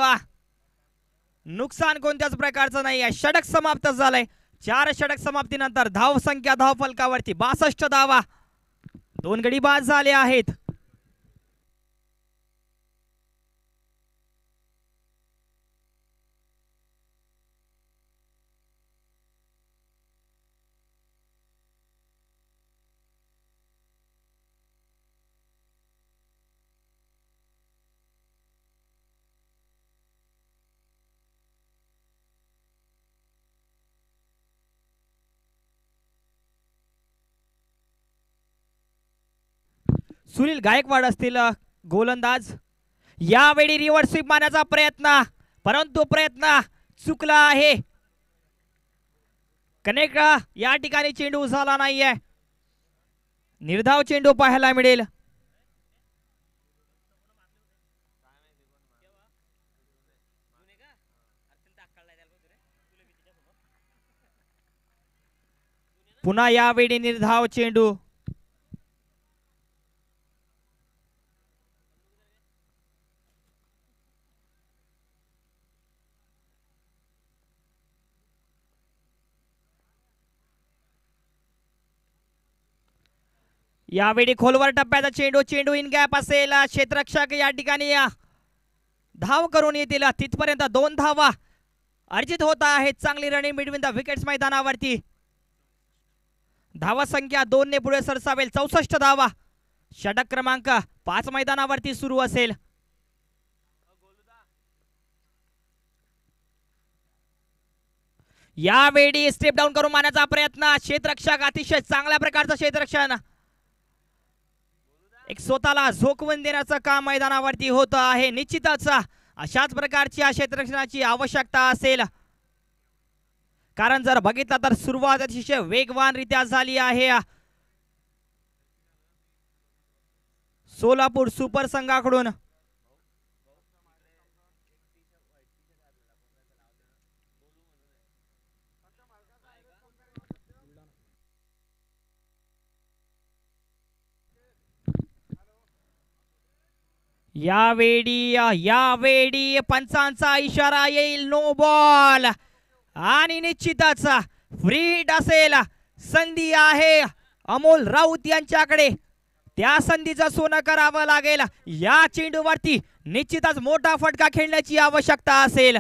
नुकसान कोणत्याच प्रकारचं नाही आहे. षटक समाप्त झालंय. 4 षटक समाप्तीनंतर धाव संख्या धाव फलकावरती 62 धावा. 2 गडी बाद झाले आहेत. सुनील गायकवाड असतील गोलंदाज. यावेळी रिव्हर्स स्वीप मारण्याचा प्रयत्न परंतु प्रयत्न चुकला आहे. कनेक्ट या ठिकाणी चेंडू झाला नाहीये. निर्धाव चेंडू पाहायला मिळेल. पुन्हा यावेळी निर्धाव चेंडू. यावेळी खोलवर टप्प्याचा चेंडू इन गॅप असेल. क्षेत्ररक्षक या ठिकाणी धाव करून येतील. तिथपर्यंत 2 धावा अर्जित होत आहेत. चांगली रनिंग बिटवीन द विकेट्स मैदानावरती. धावा संख्या 2 ने पुढे सरसावेल. 64 धावा. षटक क्रमांक 5 मैदानावरती सुरू असेल. यावेळी स्टेप डाऊन करून मारण्याचा प्रयत्न. क्षेत्ररक्षक अतिशय चांगल्या प्रकारचं क्षेत्ररक्षण. एक स्वतःला झोकवून देण्याचं काम मैदानावरती होत आहे. निश्चितच अशाच प्रकारची क्षेत्ररक्षणाची आवश्यकता असेल. कारण जर बघितलं तर सुरुवात अतिशय वेगवान रित्या झाली आहे सोलापूर सुपर संघाकडून. यावेळी पंचांचा इशारा येईल. नो बॉल आणि निश्चितच फ्री हिट असेल. संधी आहे अमोल राऊत यांच्याकडे. त्या संधीचं सोनं करावं लागेल. या चेंडूवरती निश्चितच मोठा फटका खेळण्याची आवश्यकता असेल.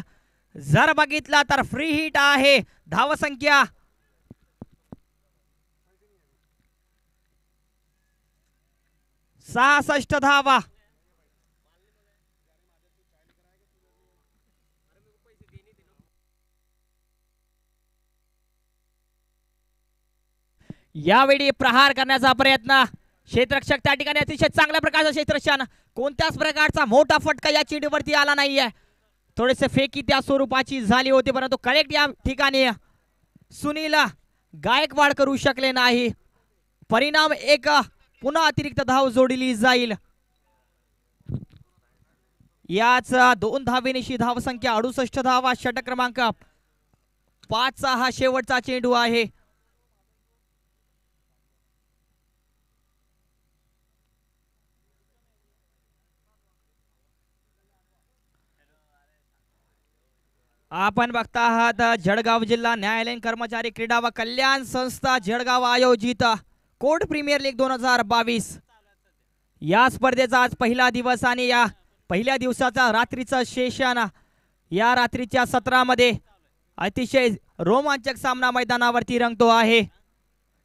जर बघितला तर फ्री हिट आहे. धावसंख्या 66 धावा. यावेळी प्रहार करण्याचा प्रयत्न, क्षेत्ररक्षक त्या ठिकाणी अतिशय चांगल्या प्रकारचं क्षेत्ररक्षण, कोणत्याच प्रकारचा मोठा फटका या चेंडूवरती आला नाहीये. थोडेसे फेकी त्या स्वरूपाची झाली होती, परंतु करेक्ट या ठिकाणी सुनील गायकवाड करू शकले नाही. परिणाम एक पुन्हा अतिरिक्त धाव जोडली जाईल. याच 2 धावेनिशी धावसंख्या 68 धावा, षटक क्रमांक 5 हा शेवटचा चेंडू आहे. आपण बघता आहात जळगाव जिल्हा न्यायालयीन कर्मचारी क्रीडा व कल्याण संस्था जळगाव आयोजित कोर्ट प्रीमियर लीग 2022 या स्पर्धेचा आज पहिला दिवस आणि या पहिल्या दिवसाचा रात्रीचा सेशन. या रात्रीच्या सत्रामध्ये अतिशय रोमांचक सामना मैदानावरती रंगतो आहे.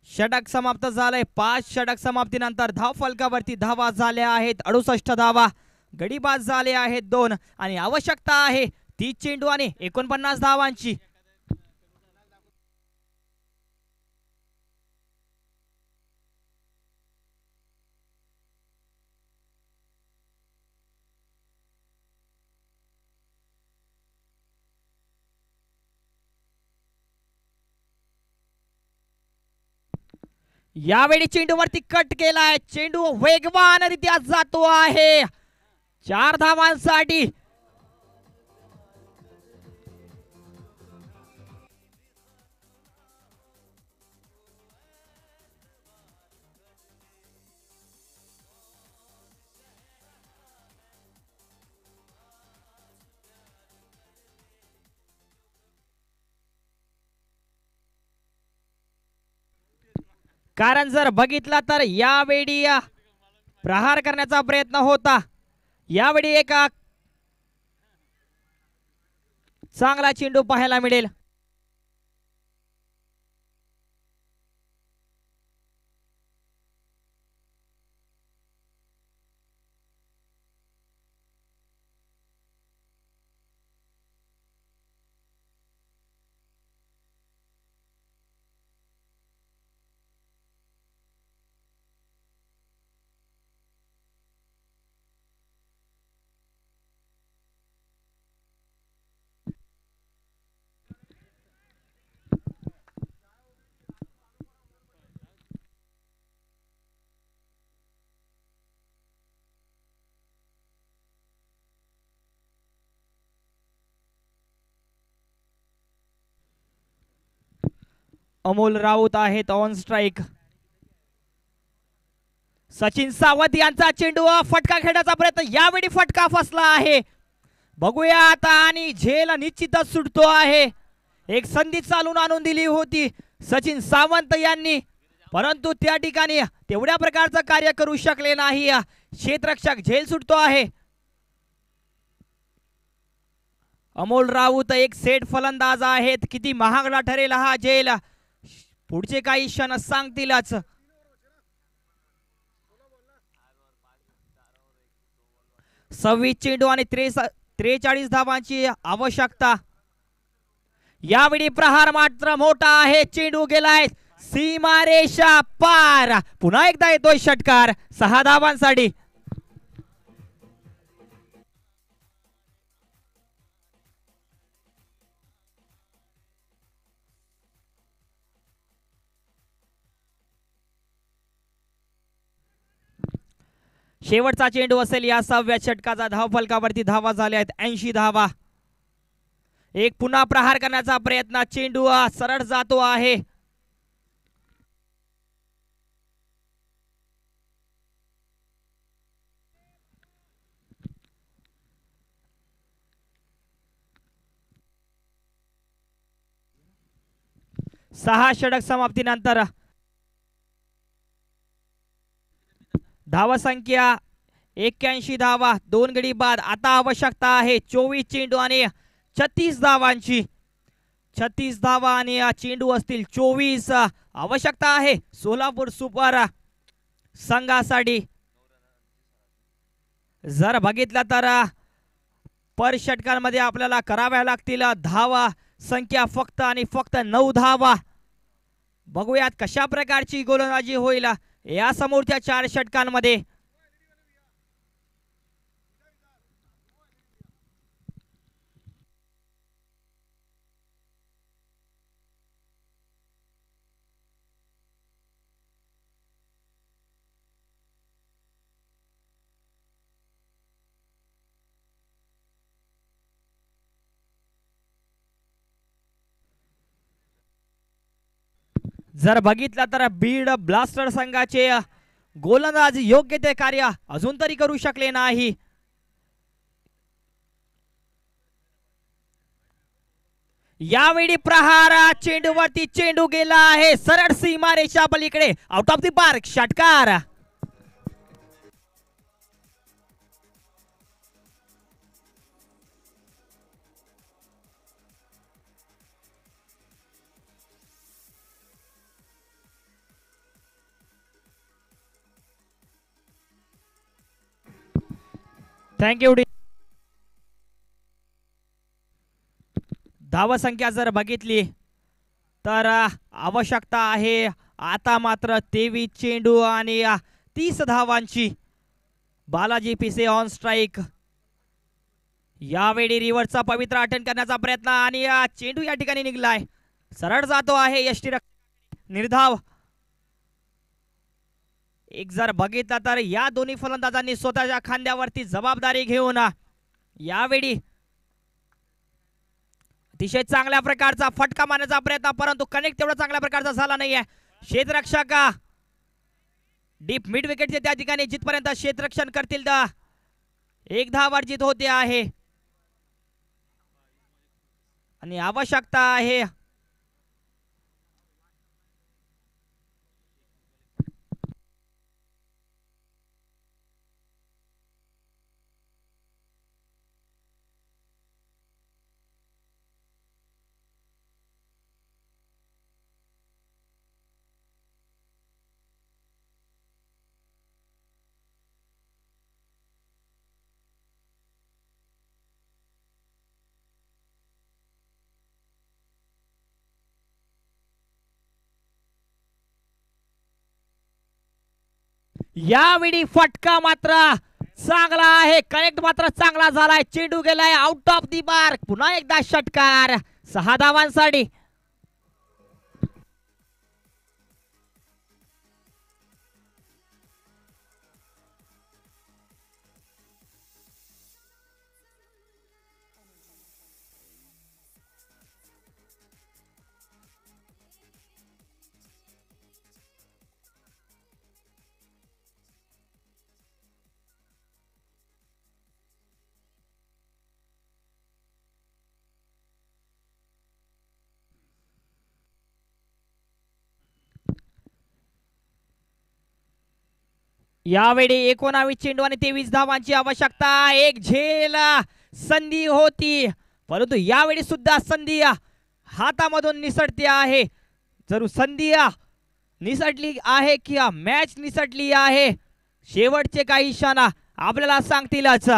षटक समाप्त झालंय. 5 षटक समाप्तीनंतर धाव फलकावरती धावा झाल्या आहेत 68 धावा, गडीबाज झाले आहेत 2 आणि आवश्यकता आहे 30 चेंडू आणि 49 धावांची. यावेळी चेंडूवरती कट केलाय. चेंडू वेगवानरित्या जातो आहे 4 धावांसाठी. कारण जर बघितला तर यावेळी प्रहार करण्याचा प्रयत्न होता. यावेळी एक चांगला चेंडू पाहायला मिळेल. अमोल राऊत आहेत ऑन स्ट्राइक. सचिन सावंत यांचा चेंडू फटका खेळण्याचा प्रयत्न, यावेळी फटका फसला आहे. बघूया आता आणि झेल निश्चितच सुटतो आहे. एक संधी चालून आणून दिली होती सचिन सावंत यांनी, परंतु त्या ठिकाणी तेवढ्या प्रकारचं कार्य करू शकले नाही. क्षेत्ररक्षक झेल सुटतो आहे. अमोल राऊत एक सेट फलंदाज आहेत. किती महागडा ठरेल हा झेल पुढचे काही क्षण सांगतीलच. सव्वीस चेंडू आणि 43 धावांची आवश्यकता. यावेळी प्रहार मात्र मोठा आहे. चेंडू गेलाय सीमारेषा पार. पुन्हा एकदा येतोय षटकार 6 धावांसाठी. शेवटचा चेंडू असेल या 6व्या षटकाचा. धाव फलकावरती धावा झाल्या आहेत 80 धावा. एक पुन्हा प्रहार करण्याचा प्रयत्न. चेंडू सरळ जातो आहे. सहा षटक समाप्तीनंतर धावसंख्या 81 धावा, 2 गडी बाद. आता आवश्यकता आहे 24 चेंडू आणि 36 धावांची. 36 धावा आणि चेंडू असतील 24. आवश्यकता आहे सोलापूर सुपर संघासाठी. जर बघितलं तर पर षटकांमध्ये आपल्याला कराव्या लागतील धावा संख्या फक्त आणि फक्त 9 धावा. बघूयात कशा प्रकारची गोलंदाजी होईल या समोरच्या 4 षटकांमध्ये. जर बघितलं तर बीड ब्लास्टर संघाचे गोलंदाज योग्य ते कार्य अजून तरी करू शकले नाही. यावेळी प्रहार चेंडूवरती चेंडू गेला आहे सरळ सीमारेषा पलीकडे आउट ऑफ द पार्क. षटकार. थँक्यू. धावसंख्या जर बघितली तर आवश्यकता आहे आता मात्र 23 चेंडू आणि 30 धावांची. बालाजी पिसे ऑन स्ट्राइक. यावेळी रिव्हर्सचा पवित्र अटेंड करण्याचा प्रयत्न आणि चेंडू या ठिकाणी निघलाय. सरळ जातो आहे यष्टीरक्षक. निर्धाव. एक जर बघितलं तर या दोन्ही फलंदाजांनी स्वतःच्या खांद्यावरती जबाबदारी घेऊन यावेळी अतिशय चांगल्या प्रकारचा फटका मारण्याचा प्रयत्न, परंतु कनेक्ट तेवढा चांगल्या प्रकारचा झाला नाहीये. क्षेत्ररक्षक डीप मिड विकेटचे त्या ठिकाणी जिथपर्यंत क्षेत्ररक्षण करतील तर 1 धाव अर्जित होते आहे आणि आवश्यकता आहे यावेळी फटका मात्र चांगला आहे. कनेक्ट मात्र चांगला झालाय. चेंडू गेलाय आउट ऑफ दी मार्क. पुन्हा एकदा षटकार 6 धावांसाठी. यावेळी 19 चेंडू आणि 23 धावांची आवश्यकता. एक झेल संधी होती, परंतु यावेळी सुद्धा संधी हातामधून निसटते आहे. जर संधी निसटली आहे की मॅच निसटली आहे शेवटचे काही क्षण आपल्याला सांगतीलच.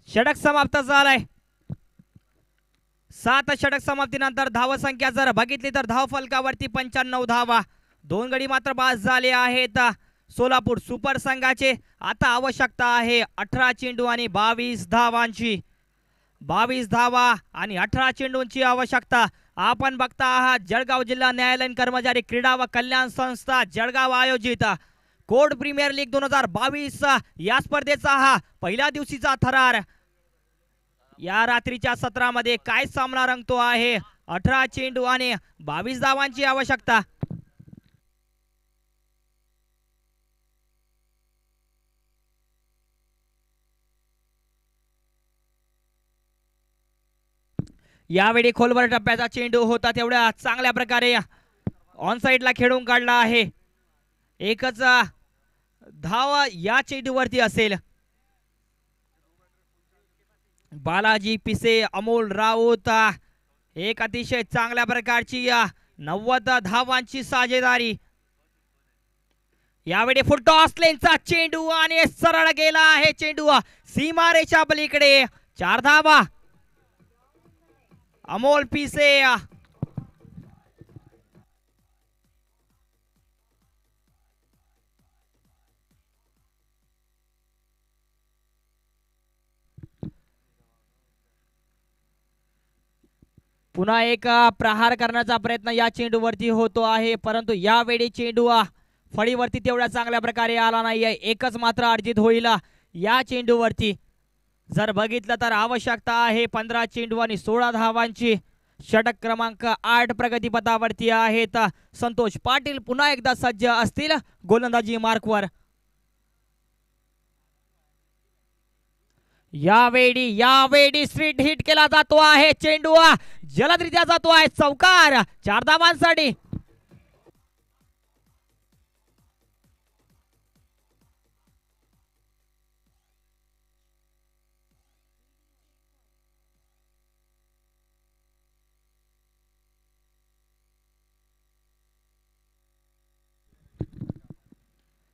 षटक समाप्त झालाय. 7 षटक समाप्तीनंतर धावसंख्या जर बघितली तर धाव फलकावरती 95 धावा. 2 गडी मात्र बाद झाले आहेत सोलापूर सुपर संघाचे. आता आवश्यकता आहे 18 चेंडू आणि 22 धावांची. 22 धावा आणि 18 चेंडूंची आवश्यकता. आपण बघता आहात जळगाव जिल्हा न्यायालयीन कर्मचारी क्रीडा व कल्याण संस्था जळगाव आयोजित कोर्ट प्रीमियर लीग 2022 या स्पर्धेचा हा पहिल्या दिवशीचा थरार. या रात्रीच्या सत्रामध्ये काय सामना रंगतो आहे. 18 चेंडू आणि 22 धावांची आवश्यकता. यावेळी खोलवर टप्प्याचा चेंडू होता तेवढ्या चांगल्या प्रकारे ऑन साइडला खेळून काढला आहे. एकच धाव या चेंडूवरती असेल. बालाजी पिसे अमोल राऊत एक अतिशय चांगल्या प्रकारची 90 धावांची साजेदारी. यावेळी फुलटॉस लेनचा चेंडू आणि सरळ गेला आहे चेंडू सीमारेषा पलीकडे. 4 धावा. अमोल पिसे पुन्हा एक प्रहार करण्याचा प्रयत्न या चेंडूवरती होतो आहे, परंतु यावेळी चेंडू फळीवरती तेवढ्या चांगल्या प्रकारे आला नाहीये. एकच मात्र अर्जित होईल या चेंडूवरती. जर बघितलं तर आवश्यकता आहे 15 चेंडू आणि 16 धावांची. षटक क्रमांक 8 प्रगतीपथावरती आहेत. संतोष पाटील पुन्हा एकदा सज्ज असतील गोलंदाजी मार्कवर. यावेळी स्ट्रीट हिट केला जातो आहे. चेंडू जलदरित्या जातो आहे चौकार. 4 धावांसाठी.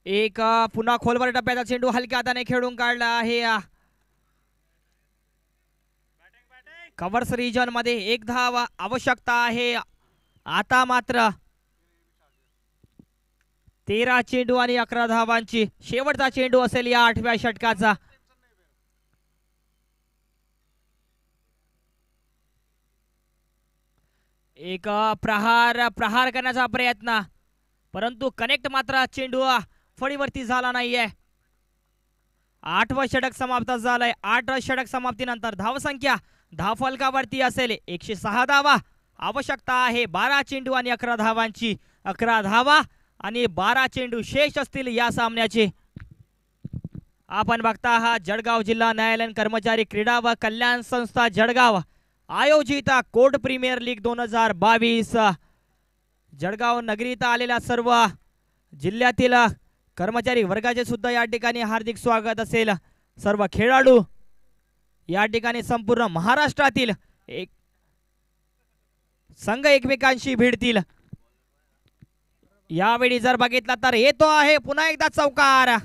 एक पुन्हा खोलवर टप्प्याचा चेंडू हलक्या हाताने खेळून काढला आहे. कव्हर्स रिजन मध्ये 1 धाव आवश्यकता आहे. आता मात्र 13 चेंडू आणि 11 धावांची. शेवटचा चेंडू असेल या 8व्या षटकाचा. एक प्रहार करण्याचा प्रयत्न, परंतु कनेक्ट मात्र चेंडू फळीवरती झाला नाहीये. 8वं षटक समाप्त झालंय. 8 षटक समाप्तीनंतर धावसंख्या धावफलकावरती असेल 106 धावा. आवश्यकता आहे 12 चेंडू आणि 11 धावांची. 11 धावा आणि 12 चेंडू शेष असतील या सामन्याचे. आपण बघता आहात जळगाव जिल्हा न्यायालयीन कर्मचारी क्रीडा व कल्याण संस्था जळगाव आयोजित कोर्ट प्रीमियर लीग 2022. जळगाव नगरीत आलेल्या सर्व जिल्ह्यातील कर्मचारी वर्गाचे सुद्धा या ठिकाणी हार्दिक स्वागत असेल. सर्व खेळाडू या ठिकाणी संपूर्ण महाराष्ट्रातील एक संघ एकमेकांशी भिडतील. यावेळी जर बघितला तर येतो आहे पुन्हा एकदा चौकार.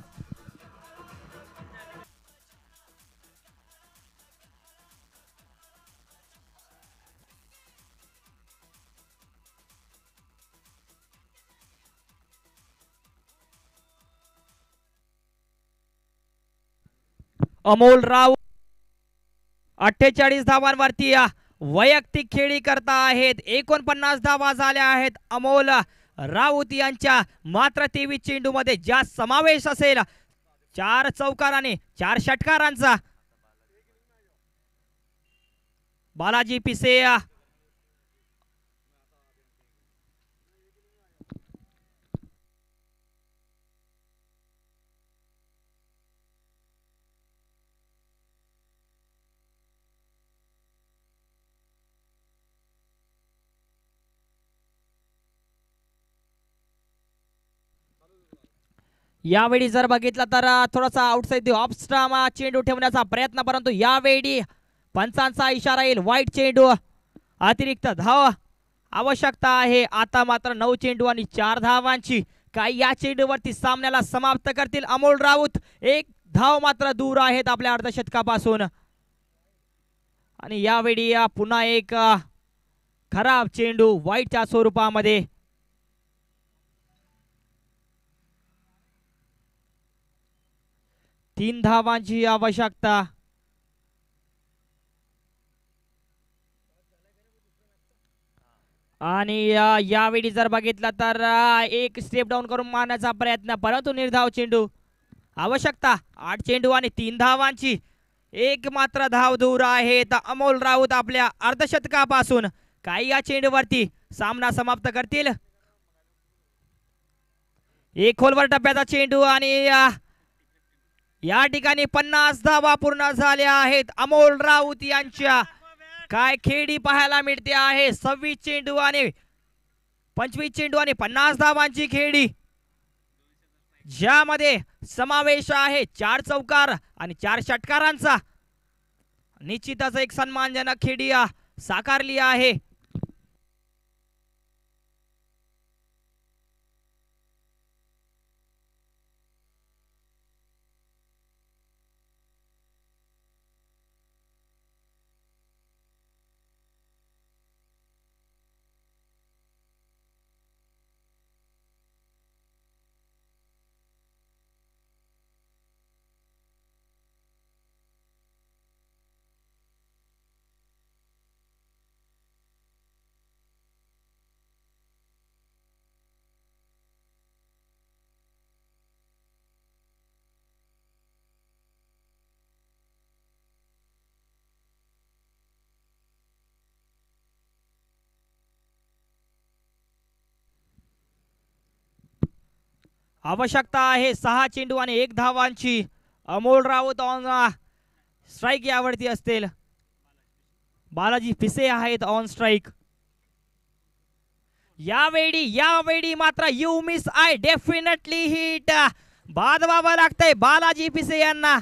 अमोल राव 48 धावांवरती वैयक्तिक खेळी करता आहेत. 49 धावा झाल्या आहेत अमोल राऊत यांच्या. मात्र 23 चेंडू मध्ये ज्या समावेश असेल 4 चौकार आणि 4 षटकारांचा. बालाजी पिसे यावेळी जर बघितलं तर थोडासा आउटसाइड द ऑफ स्टंप चेंडू ठेवण्याचा प्रयत्न, परंतु यावेळी पंचांचा इशारा येईल वाईट चेंडू. अतिरिक्त धाव आवश्यकता आहे. आता मात्र 9 चेंडू आणि 4 धावांची. काही या चेंडूवरती सामन्याला समाप्त करतील अमोल राऊत. 1 धाव मात्र दूर आहेत आपल्या अर्धशतकापासून. आणि यावेळी पुन्हा एक खराब चेंडू वाईटच्या स्वरूपामध्ये. 3 धावांची आवश्यकता. आणि यावेळी जर बघितलं तर एक स्टेप डाऊन करून मारण्याचा प्रयत्न, परंतु निर्धाव चेंडू. आवश्यकता 8 चेंडू आणि 3 धावांची. 1 मात्र धाव दूर आहेत अमोल राऊत आपल्या अर्धशतकापासून. काही या चेंडूवरती सामना समाप्त करतील. एक खोलवर टप्प्याचा चेंडू आणि या ठिकाणी 50 धावा पूर्ण झाल्या आहेत अमोल राऊत यांच्या. काय खेळी पाहायला मिळते आहे. 26 चेंडू आणि 25 चेंडू आणि 50 धावांची खेळी, ज्यामध्ये समावेश आहे 4 चौकार आणि 4 षटकारांचा. निश्चितच एक सन्मानजनक खेळी साकारली आहे. आवश्यकता आहे 6 चेंडू आणि 1 धावांची. अमोल राऊत ऑन स्ट्राईक यावरती असतील. बालाजी पिसे आहेत ऑन स्ट्राईक. यावेळी मात्र you miss I definitely hit. बाद व्हावं लागतंय बालाजी पिसे यांना.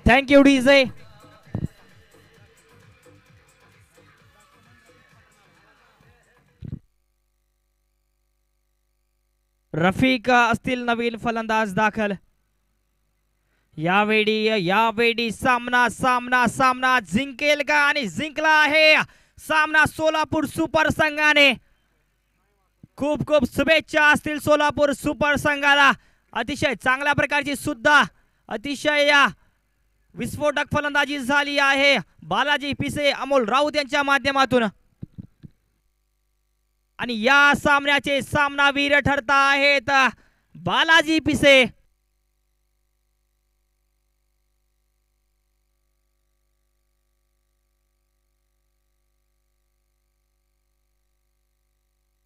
Thank you DJ. रफिक असतील नवीन फलंदाज दाखल. यावेळी सामना जिंकेल का? आणि जिंकला आहे सामना सोलापूर सुपर संघाने. खूप शुभेच्छा असतील सोलापूर सुपर संघाला. अतिशय चांगल्या प्रकारची सुद्धा अतिशय विस्फोटक फलंदाजी झाली आहे बालाजी पिसे अमोल राऊत यांच्या माध्यमातून. आणि या सामन्याचे सामनावीर ठरता आहेत बालाजी पिसे.